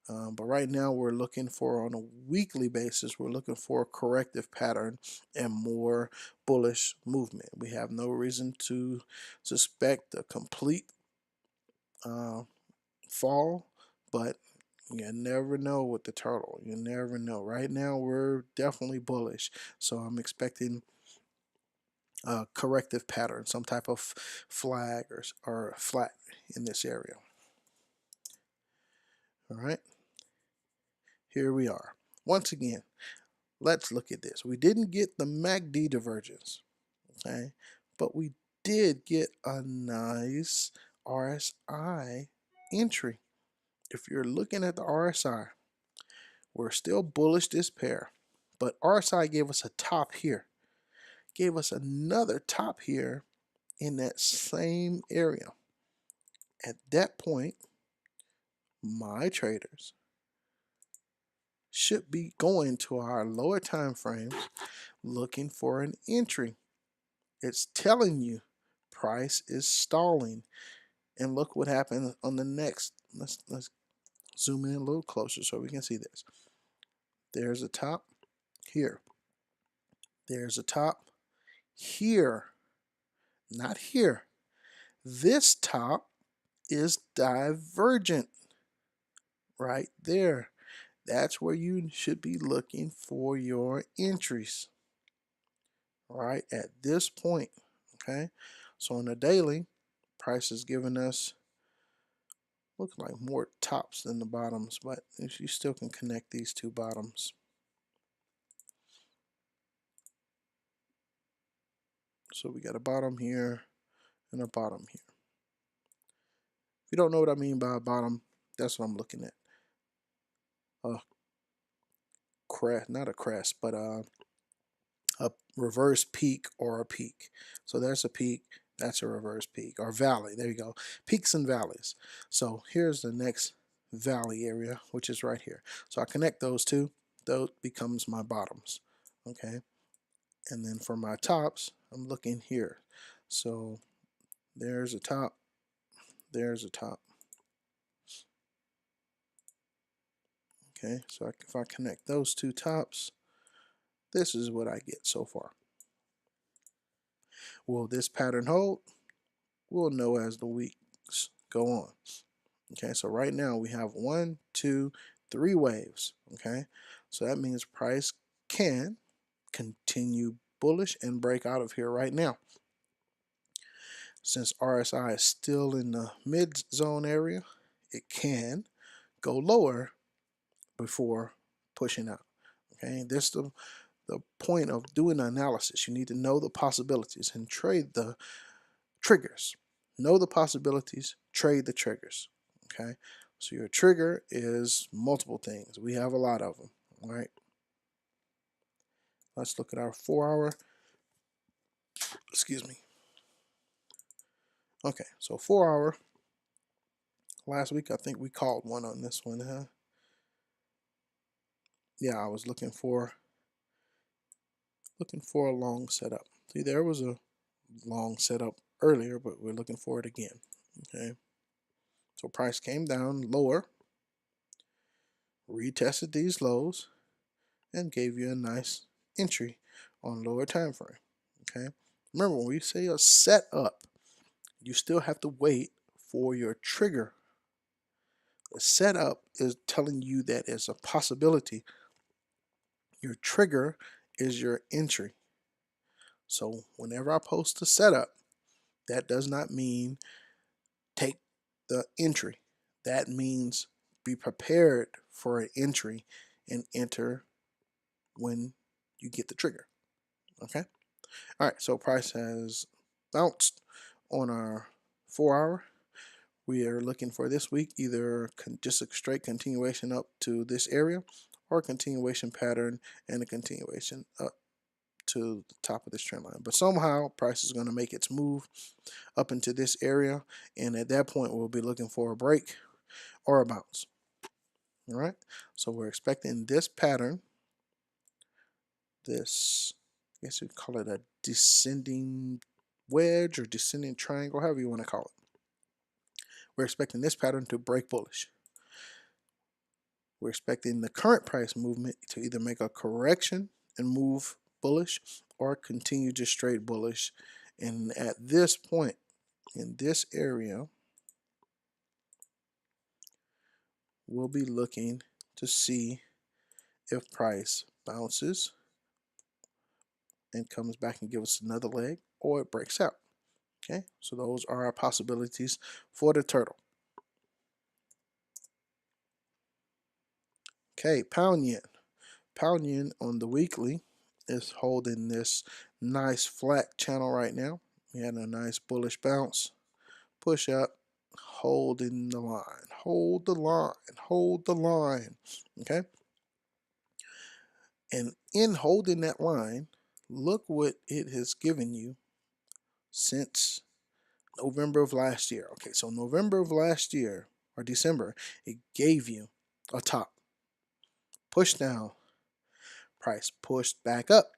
But right now we're looking for, on a weekly basis, we're looking for a corrective pattern and more bullish movement. We have no reason to suspect a complete fall, but you never know with the turtle. You never know. Right now we're definitely bullish, so I'm expecting a corrective pattern, some type of flag or flat in this area. All right, here we are. Once again, let's look at this. We didn't get the MACD divergence, okay, but we did get a nice RSI entry. If you're looking at the RSI, we're still bullish this pair, but RSI gave us a top here, gave us another top here in that same area. At that point, my traders should be going to our lower time frames looking for an entry. It's telling you price is stalling. And look what happened on the next. Let's zoom in a little closer so we can see this. There's a top here. There's a top here. Not here. This top is divergent right there. That's where you should be looking for your entries. Right at this point. Okay. So on the daily, price is giving us, looks like more tops than the bottoms, but if you still can connect these two bottoms. So we got a bottom here and a bottom here. If you don't know what I mean by a bottom, That's what I'm looking at. Crest, not a crest, but a reverse peak or a peak. So there's a peak, that's a reverse peak or valley. There you go. Peaks and valleys. So here's the next valley area, which is right here. So I connect those two, those becomes my bottoms. Okay. And then for my tops, I'm looking here. So there's a top, there's a top. Okay, so if I connect those two tops, this is what I get so far. Will this pattern hold? We'll know as the weeks go on. Okay, so right now we have 1, 2, 3 waves. Okay, so that means price can continue bullish and break out of here right now. Since RSI is still in the mid zone area, it can go lower before pushing out. Okay, this is the point of doing analysis. You need to know the possibilities and trade the triggers. Know the possibilities, trade the triggers. Okay, so your trigger is multiple things. We have a lot of them. All right, let's look at our 4-hour. Excuse me. Okay, so 4-hour. Last week I think we called one on this one, huh? Yeah, I was looking for a long setup. See, there was a long setup earlier, but we're looking for it again. Okay, so price came down lower, retested these lows, and gave you a nice entry on lower time frame. Okay, remember when we say a setup, you still have to wait for your trigger. The setup is telling you that it's a possibility. Your trigger is your entry. So whenever I post a setup, that does not mean take the entry. That means be prepared for an entry and enter when you get the trigger. Okay. All right. So price has bounced on our 4-hour. We are looking for this week either just a straight continuation up to this area or a continuation pattern and a continuation up to the top of this trend line. But somehow price is going to make its move up into this area, and at that point we'll be looking for a break or a bounce. All right, so we're expecting this pattern, this, I guess you'd call it a descending wedge or descending triangle, however you want to call it. We're expecting this pattern to break bullish. We're expecting the current price movement to either make a correction and move bullish or continue just straight bullish. And at this point in this area, we'll be looking to see if price bounces and comes back and gives us another leg, or it breaks out. Okay, so those are our possibilities for the turtle. Okay, pound yen. Pound yen on the weekly is holding this nice flat channel right now. We had a nice bullish bounce, push up, holding the line, hold the line, hold the line. Okay, and in holding that line, look what it has given you since November of last year. Okay, so November of last year or December, it gave you a top, push down, price pushed back up,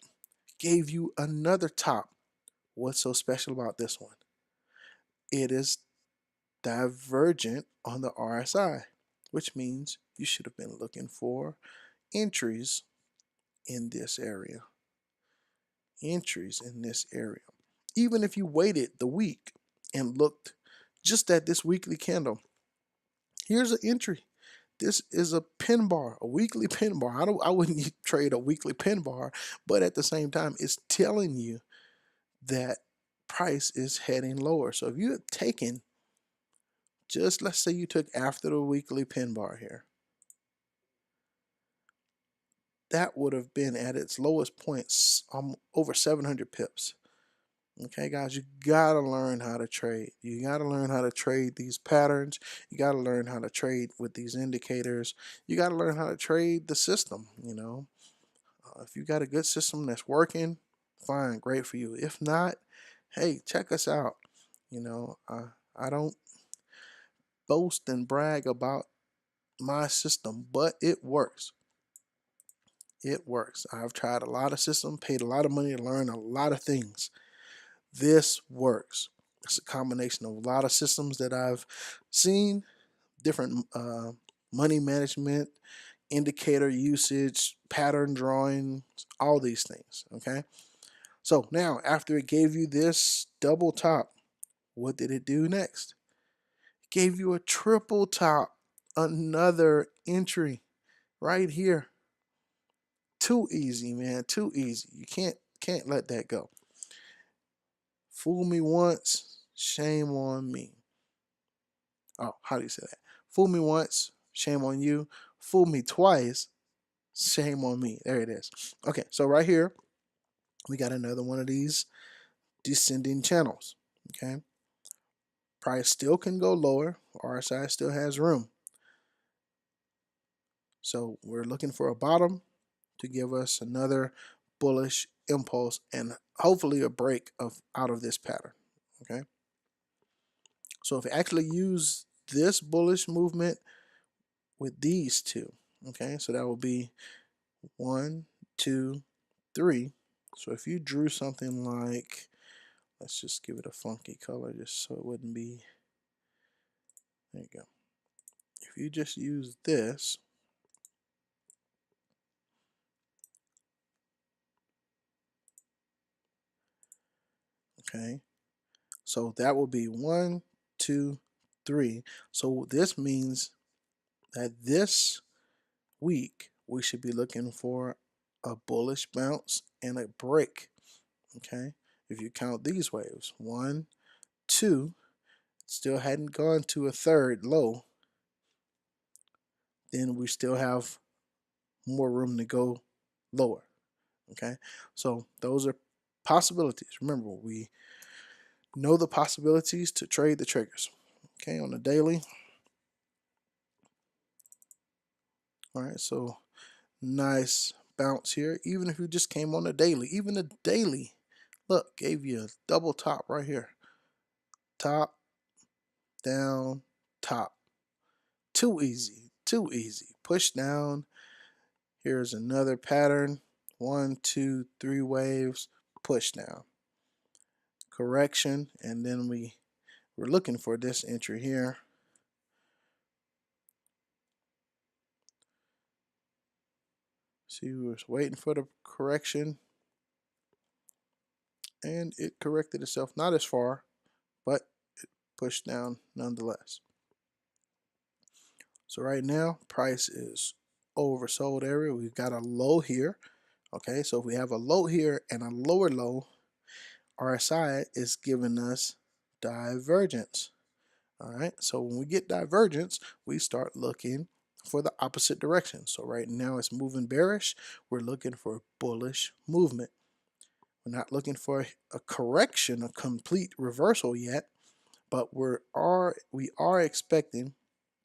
gave you another top. What's so special about this one? It is divergent on the RSI, which means you should have been looking for entries in this area. Entries in this area. Even if you waited the week and looked just at this weekly candle, here's an entry. This is a pin bar, a weekly pin bar. I wouldn't trade a weekly pin bar, but at the same time, it's telling you that price is heading lower. So if you had taken, just let's say you took after the weekly pin bar here, that would have been at its lowest points over 700 pips. Okay, guys, you gotta learn how to trade. You gotta learn how to trade these patterns. You gotta learn how to trade with these indicators. You gotta learn how to trade the system. If you got a good system that's working, fine, great for you. If not, hey, check us out. I don't boast and brag about my system, but it works. It works. I've tried a lot of systems, paid a lot of money to learn a lot of things. This works. It's a combination of a lot of systems that I've seen, different money management, indicator usage, pattern drawing, all these things. Okay. So now, after it gave you this double top, what did it do next? It gave you a triple top, another entry right here. Too easy, man. Too easy. You can't let that go. Fool me once, shame on me. Oh, how do you say that? Fool me once, shame on you. Fool me twice, shame on me. There it is. Okay, so right here, we got another one of these descending channels. Okay, price still can go lower. RSI still has room. So we're looking for a bottom to give us another bullish impulse and hopefully a break out of this pattern. Okay, so if we actually use this bullish movement with these two, okay, so that will be 1, 2, 3. So if you drew something like, let's just give it a funky color just so it wouldn't be, there you go. If you just use this, okay, so that will be 1, 2, 3. So this means that this week we should be looking for a bullish bounce and a break. Okay, if you count these waves, 1, 2, still hadn't gone to a third low, then we still have more room to go lower. Okay, so those are possibilities. Remember, we know the possibilities to trade the triggers. Okay, on the daily. All right, so nice bounce here. Even if you just came on the daily, even the daily, look, gave you a double top right here. Top, down, top. Too easy, too easy. Push down. Here's another pattern. 1, 2, 3 waves. Push down. Correction, and then we're looking for this entry here. See, we was waiting for the correction, and it corrected itself, not as far, but it pushed down nonetheless. So right now, price is oversold area. We've got a low here. Okay, so if we have a low here and a lower low, RSI is giving us divergence. All right, so when we get divergence, we start looking for the opposite direction. So right now it's moving bearish. We're looking for bullish movement. We're not looking for a correction, a complete reversal yet, but we are expecting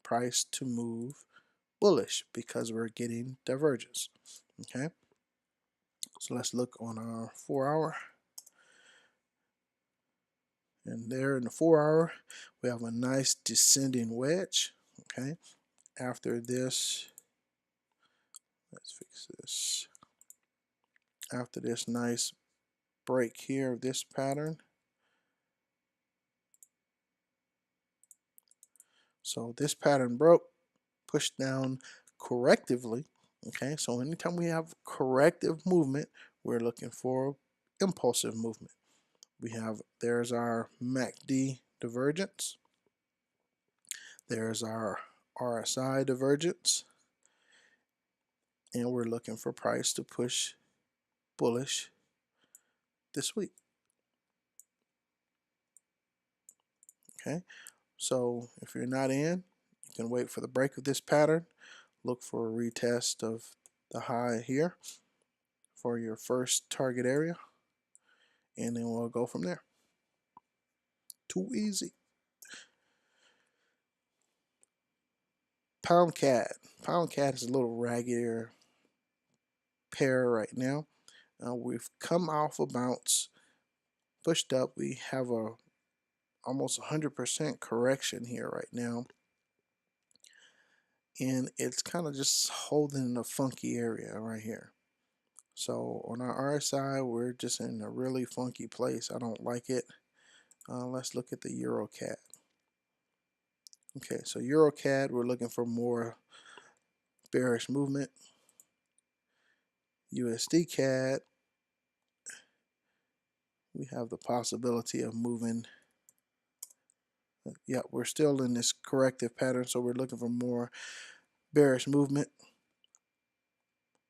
price to move bullish because we're getting divergence. Okay, so let's look on our 4-hour. And there in the 4-hour, we have a nice descending wedge. Okay, after this, let's fix this. After this nice break here of this pattern, so this pattern broke, pushed down correctively. Okay, so anytime we have corrective movement, we're looking for impulsive movement. There's our MACD divergence. There's our RSI divergence. And we're looking for price to push bullish this week. Okay, so if you're not in, you can wait for the break of this pattern. Look for a retest of the high here for your first target area. and then we'll go from there. Too easy. Pound cat. Pound cat is a little raggedier pair right now. We've come off a bounce, pushed up. We have a almost 100% correction here right now, and it's kind of just holding in a funky area right here. So on our RSI, we're just in a really funky place. I don't like it. Let's look at the EuroCAD. Okay, so EuroCAD, we're looking for more bearish movement. USD CAD, we have the possibility of moving. Yeah, we're still in this corrective pattern, so we're looking for more bearish movement.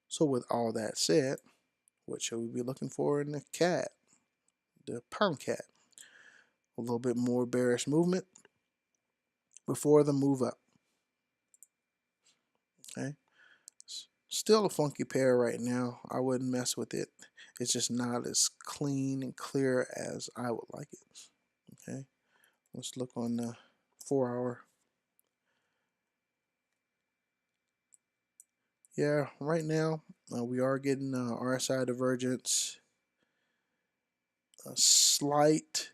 So with all that said, what should we be looking for in the CAD, the pound CAD? A little bit more bearish movement before the move up. Okay, still a funky pair right now. I wouldn't mess with it. It's just not as clean and clear as I would like it. Okay, let's look on the 4-hour. Yeah, right now we are getting RSI divergence, a slight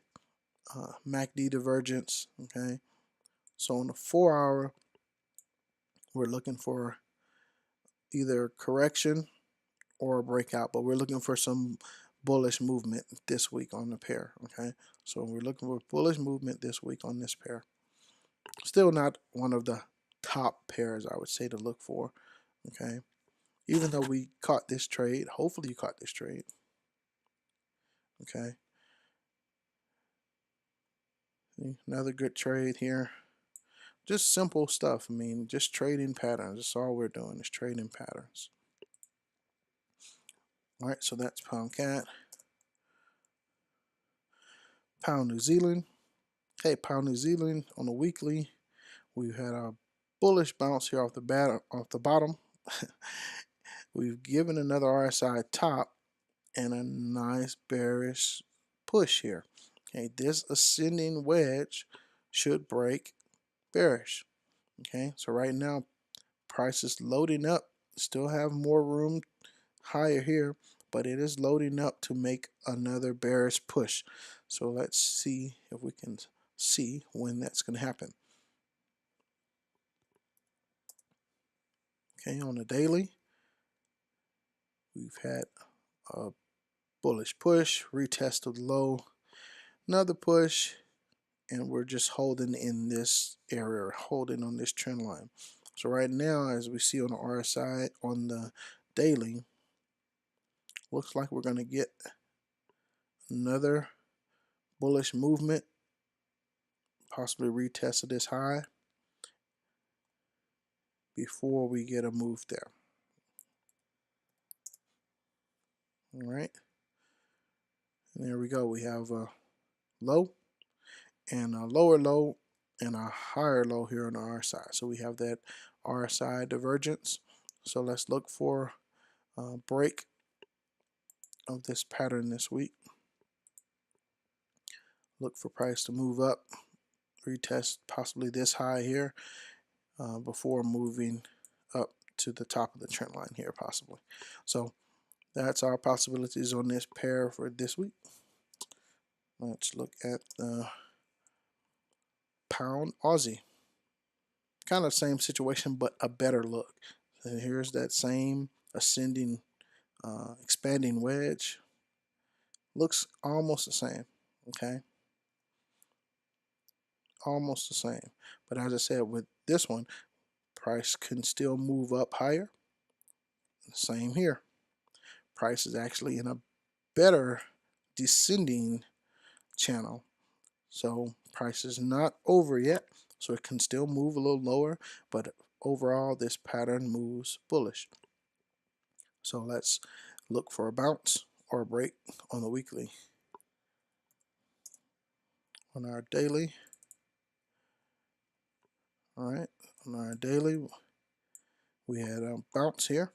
MACD divergence. Okay, so on the 4-hour, we're looking for either correction or a breakout, but we're looking for some bullish movement this week on the pair. Okay, so we're looking for bullish movement this week on this pair. Still not one of the top pairs I would say to look for. Okay, even though we caught this trade, hopefully you caught this trade. Okay, another good trade here. Just simple stuff. I mean, just trading patterns. That's all we're doing is trading patterns. All right, so that's pound cat. Pound New Zealand. Hey, pound New Zealand on the weekly, we've had a bullish bounce here off the bottom. We've given another RSI top and a nice bearish push here. Okay, this ascending wedge should break bearish. Okay, so right now price is loading up. Still have more room higher here, but it is loading up to make another bearish push. So let's see if we can see when that's going to happen. Okay, on the daily, we've had a bullish push, retest of the low, another push, and we're just holding in this area, holding on this trend line. So right now, as we see on the RSI on the daily, looks like we're going to get another bullish movement, possibly retest of this high before we get a move there. All right, and there we go. We have a low and a lower low and a higher low here on the RSI. So we have that RSI divergence. So let's look for a break of this pattern this week. Look for price to move up, retest possibly this high here before moving up to the top of the trend line here possibly. So that's our possibilities on this pair for this week. Let's look at the pound Aussie. Kind of same situation, but a better look. So here's that same ascending, expanding wedge. Looks almost the same, okay? Almost the same. But as I said, with this one, price can still move up higher. Same here. Price is actually in a better descending channel. So price is not over yet, so it can still move a little lower, but overall this pattern moves bullish. So let's look for a bounce or a break on the weekly. On our daily, all right, on our daily, we had a bounce here,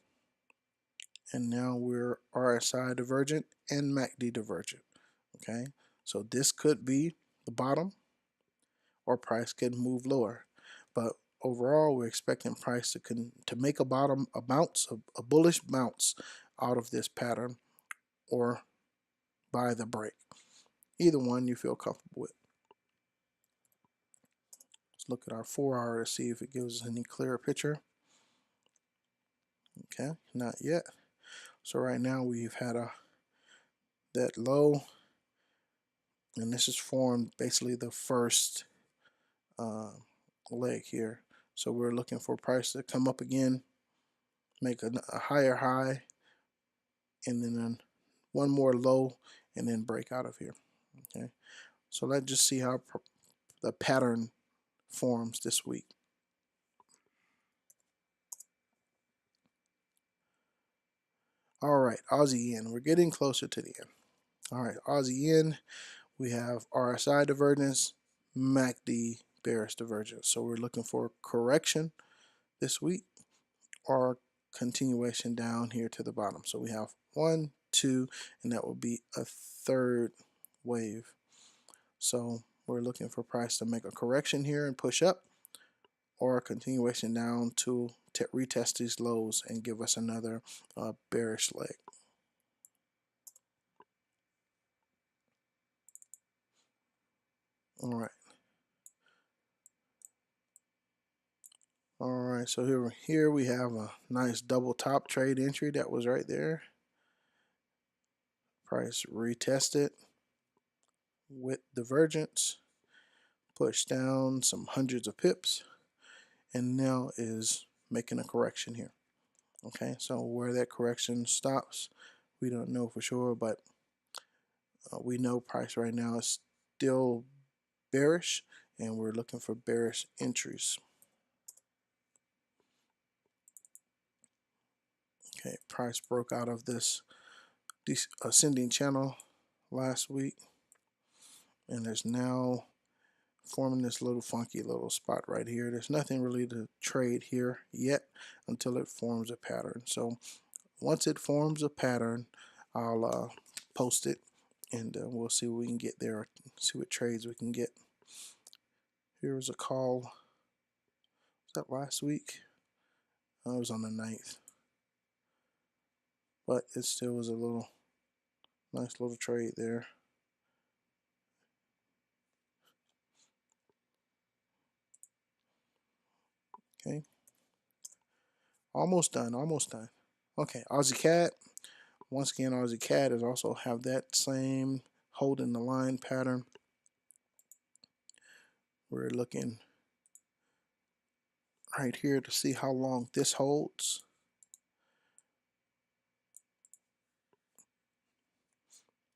and now we're RSI divergent and MACD divergent. Okay, so this could be the bottom, or price could move lower. But overall, we're expecting price to make a bottom, a bounce, a bullish bounce out of this pattern, or buy the break. Either one you feel comfortable with. Let's look at our 4-hour to see if it gives us any clearer picture. Okay, not yet. So right now we've had that low, and this is formed basically the first leg here. So we're looking for price to come up again, make a higher high, and then one more low, and then break out of here. Okay, so let's just see how the pattern forms this week. All right, Aussie yen. We're getting closer to the end. All right, Aussie yen. We have RSI divergence, MACD bearish divergence. So we're looking for correction this week, or continuation down here to the bottom. So we have 1, 2, and that will be a third wave. So we're looking for price to make a correction here and push up, or a continuation down to retest these lows and give us another bearish leg. All right. All right, so here we have a nice double top trade entry that was right there. Price retested with divergence, pushed down some hundreds of pips, and now is making a correction here. Okay, so where that correction stops, we don't know for sure, but we know price right now is still bearish, and we're looking for bearish entries. Okay, price broke out of this ascending channel last week, and there's now forming this little funky little spot right here. There's nothing really to trade here yet until it forms a pattern. So once it forms a pattern, I'll post it, and we'll see what we can get there, see what trades we can get. Here was a call. Was that last week? It was on the 9th, but it still was a little nice little trade there. Okay, almost done, almost done. Okay, Aussie CAD. Once again, Aussie CAD is also have that same holding the line pattern. We're looking right here to see how long this holds.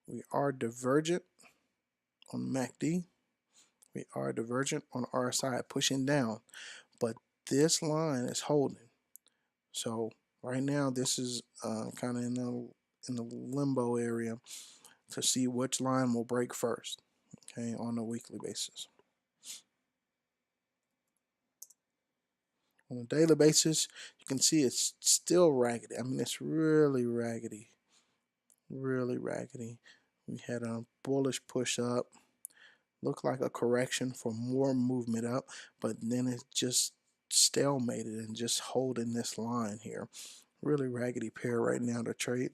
We are divergent on MACD. We are divergent on RSI, pushing down, but this line is holding. So right now, this is kind of in the limbo area to see which line will break first. Okay, on a weekly basis. On a daily basis, you can see it's still raggedy. I mean, it's really raggedy, really raggedy. We had a bullish push up. Looked like a correction for more movement up, but then it just stalemated and just holding this line here. Really raggedy pair right now to trade.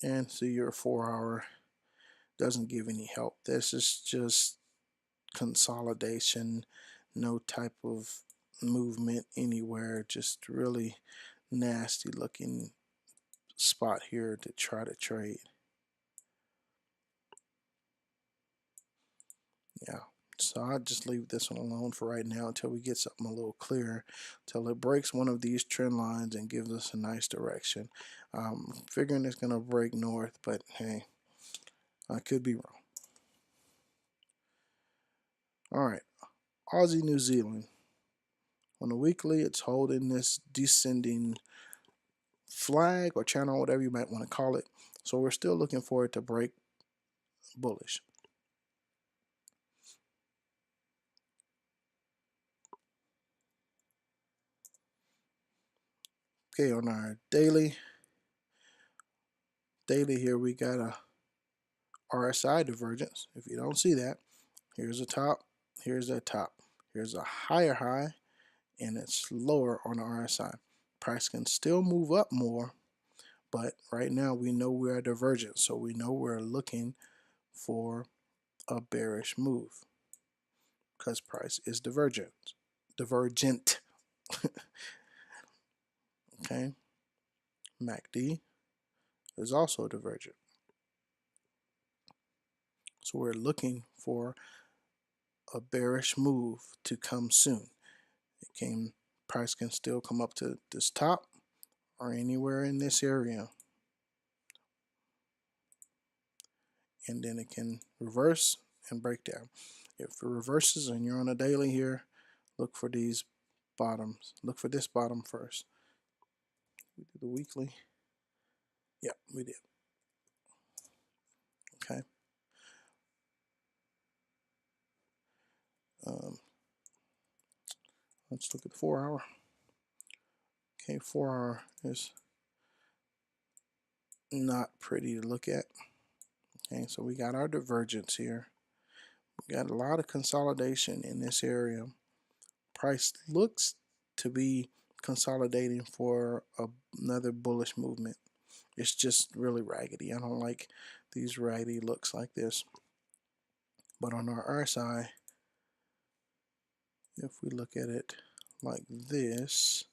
And see, your 4-hour doesn't give any help. This is just consolidation, no type of movement anywhere, just really nasty looking spot here to try to trade. Yeah, so I'll just leave this one alone for right now until we get something a little clearer, until it breaks one of these trend lines and gives us a nice direction. Figuring it's going to break north, but hey, I could be wrong. All right, Aussie New Zealand. On the weekly, it's holding this descending flag or channel, whatever you might want to call it. So we're still looking for it to break bullish. Okay, on our daily here we got a RSI divergence. If you don't see that, here's a top, here's a top, here's a higher high, and it's lower on the RSI. Price can still move up more, but right now we know we're a divergence, so we know we're looking for a bearish move because price is divergent. Okay, MACD is also divergent, so we're looking for a bearish move to come soon. Price can still come up to this top or anywhere in this area, and then it can reverse and break down. If it reverses and you're on a daily here, look for these bottoms. Look for this bottom first. We did the weekly. Yep, we did. Okay. Let's look at the 4 hour. Okay, 4 hour is not pretty to look at. Okay, so we got our divergence here. We got a lot of consolidation in this area. Price looks to be consolidating for another bullish movement. It's just really raggedy. I don't like these raggedy looks like this. But on our RSI, if we look at it like this,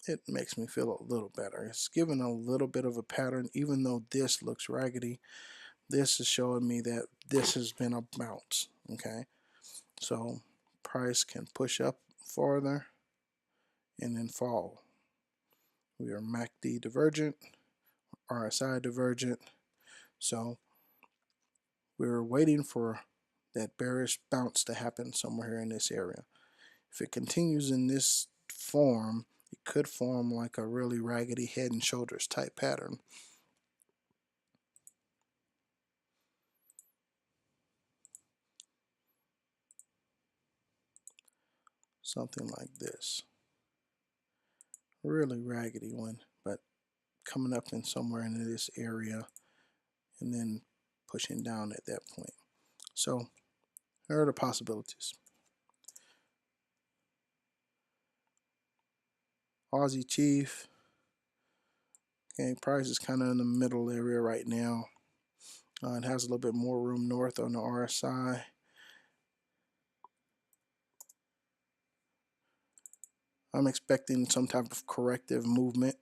it makes me feel a little better. It's giving a little bit of a pattern, even though this looks raggedy. This is showing me that this has been a bounce. Okay, so price can push up farther and then fall. We are MACD divergent, RSI divergent, so we're waiting for that bearish bounce to happen somewhere here in this area. If it continues in this form, it could form like a really raggedy head and shoulders type pattern. Something like this. Really raggedy one, but coming up in somewhere in this area and then pushing down at that point. So there are the possibilities. Aussie Chief. Okay, price is kind of in the middle area right now. It has a little bit more room north on the RSI. I'm expecting some type of corrective movement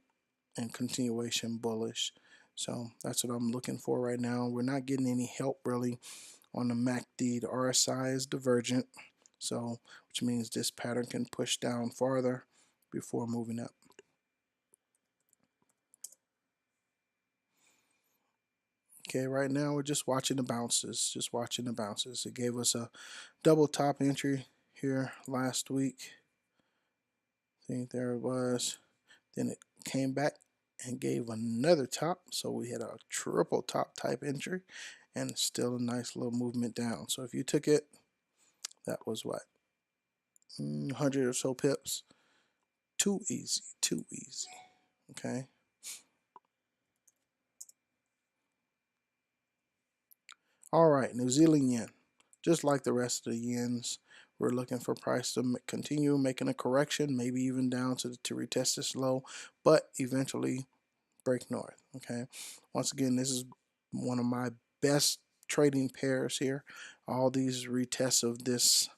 and continuation bullish. So that's what I'm looking for right now. We're not getting any help really on the MACD. The RSI is divergent, so which means this pattern can push down farther before moving up. Okay, right now we're just watching the bounces, It gave us a double top entry here last week. I think there it was. Then it came back and gave another top, so we had a triple top type entry and still a nice little movement down. So if you took it, that was what, 100 or so pips. Too easy, okay. All right, New Zealand yen. Just like the rest of the yens, we're looking for price to continue making a correction, maybe even down to retest this low, but eventually break north. Okay, once again, this is one of my best trading pairs here. All these retests of this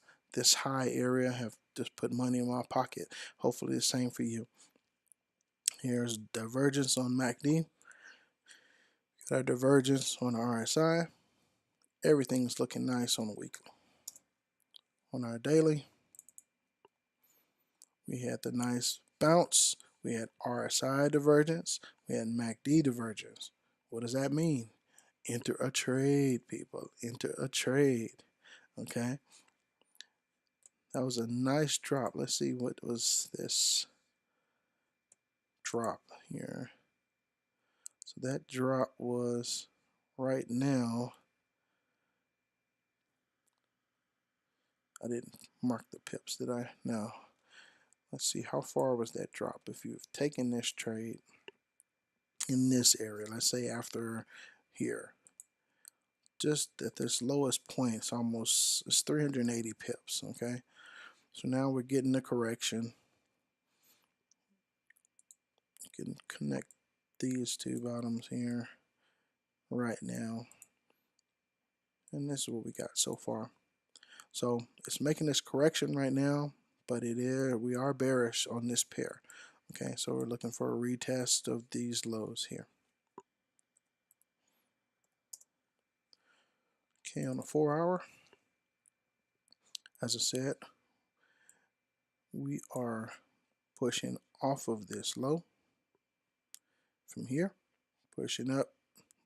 high area have just put money in my pocket. Hopefully the same for you. Here's divergence on MACD. Got our divergence on RSI. Everything's looking nice on the weekly. On our daily, we had the nice bounce. We had RSI divergence. We had MACD divergence. What does that mean? Enter a trade, people. Enter a trade. Okay. That was a nice drop. Let's see, what was this drop here? So that drop was right now I didn't mark the pips, did I? No. Let's see, how far was that drop? If you've taken this trade in this area, let's say after here, just at this lowest point, it's 380 pips, okay? So now we're getting the correction. You can connect these two bottoms here right now. And this is what we got so far. So it's making this correction right now, but we are bearish on this pair. Okay, so we're looking for a retest of these lows here. Okay, on the 4 hour, as I said, we are pushing off of this low from here, pushing up,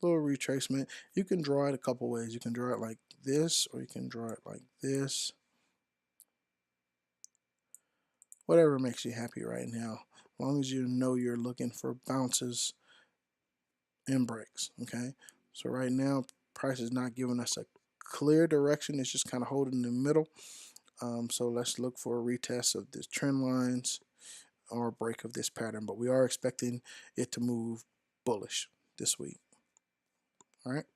little retracement. You can draw it a couple ways. You can draw it like this, or you can draw it like this. Whatever makes you happy right now, as long as you know you're looking for bounces and breaks. Okay, so right now price is not giving us a clear direction. It's just kind of holding in the middle. So let's look for a retest of the trend lines or a break of this pattern, but we are expecting it to move bullish this week. All right,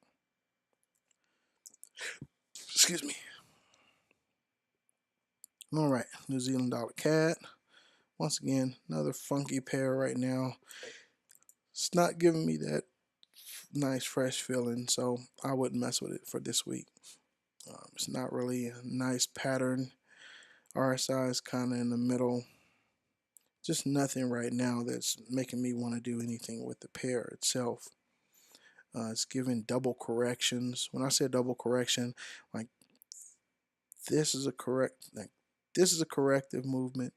excuse me. All right, New Zealand dollar CAD. Once again, another funky pair right now. It's not giving me that nice fresh feeling, so I wouldn't mess with it for this week. It's not really a nice pattern. RSI is kind of in the middle. Just nothing right now that's making me want to do anything with the pair itself. It's giving double corrections. When I say double correction, like this is a this is a corrective movement.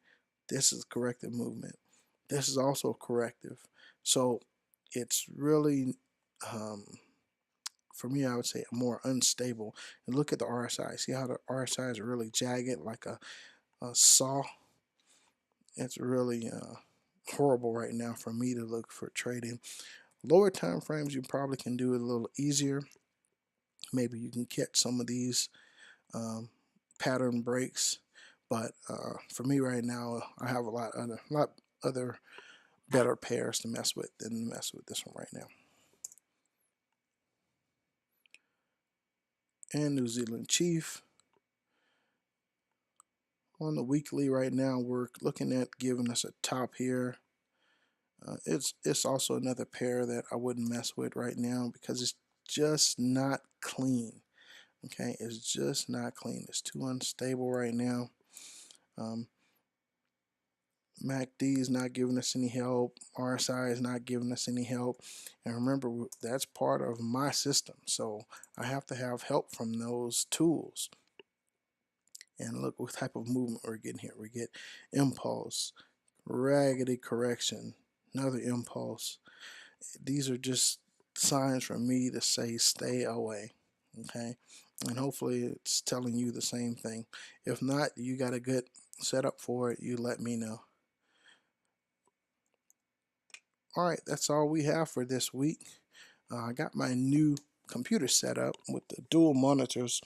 This is a corrective movement. This is also a corrective. So it's really, for me, I would say more unstable. And look at the RSI. See how the RSI is really jagged, like a saw. It's really horrible right now for me to look for trading. Lower time frames, you probably can do it a little easier. Maybe you can catch some of these pattern breaks, but for me right now, I have a lot other better pairs to mess with than mess with this one right now. And New Zealand Chief. On the weekly right now, we're looking at giving us a top here. It's also another pair that I wouldn't mess with right now because it's just not clean. Okay, it's just not clean. It's too unstable right now. MACD is not giving us any help. RSI is not giving us any help. And remember, that's part of my system. So I have to have help from those tools. And look what type of movement we're getting here. We get impulse, raggedy correction, another impulse. These are just signs for me to say stay away. Okay, and hopefully it's telling you the same thing. If not, you got a good setup for it, you let me know. All right, that's all we have for this week. I got my new computer set up with the dual monitors,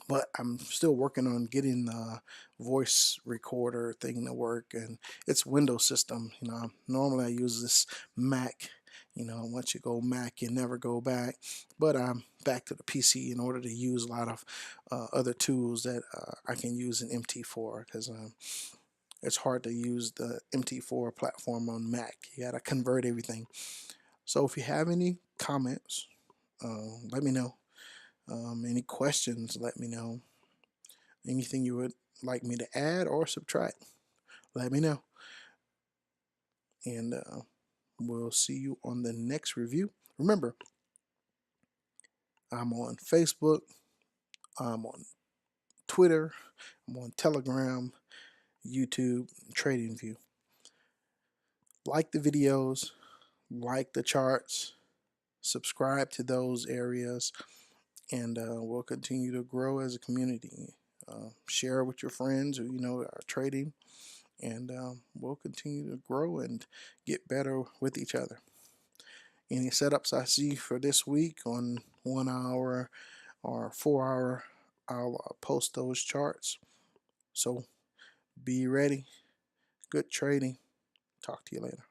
but I'm still working on getting the voice recorder thing to work, and it's Windows system. Normally I use this Mac. Once you go Mac, you never go back. But I'm back to the PC in order to use a lot of other tools that I can use in MT4, because it's hard to use the MT4 platform on Mac. You gotta convert everything. So if you have any comments, let me know. Any questions, let me know. Anything you would like me to add or subtract, let me know. And we'll see you on the next review. Remember, I'm on Facebook, I'm on Twitter, I'm on Telegram, YouTube, TradingView. Like the videos, like the charts, subscribe to those areas, and we'll continue to grow as a community. Share with your friends who are trading, and we'll continue to grow and get better with each other. Any setups I see for this week on 1 hour or 4 hour, I'll post those charts. So be ready. Good trading. Talk to you later.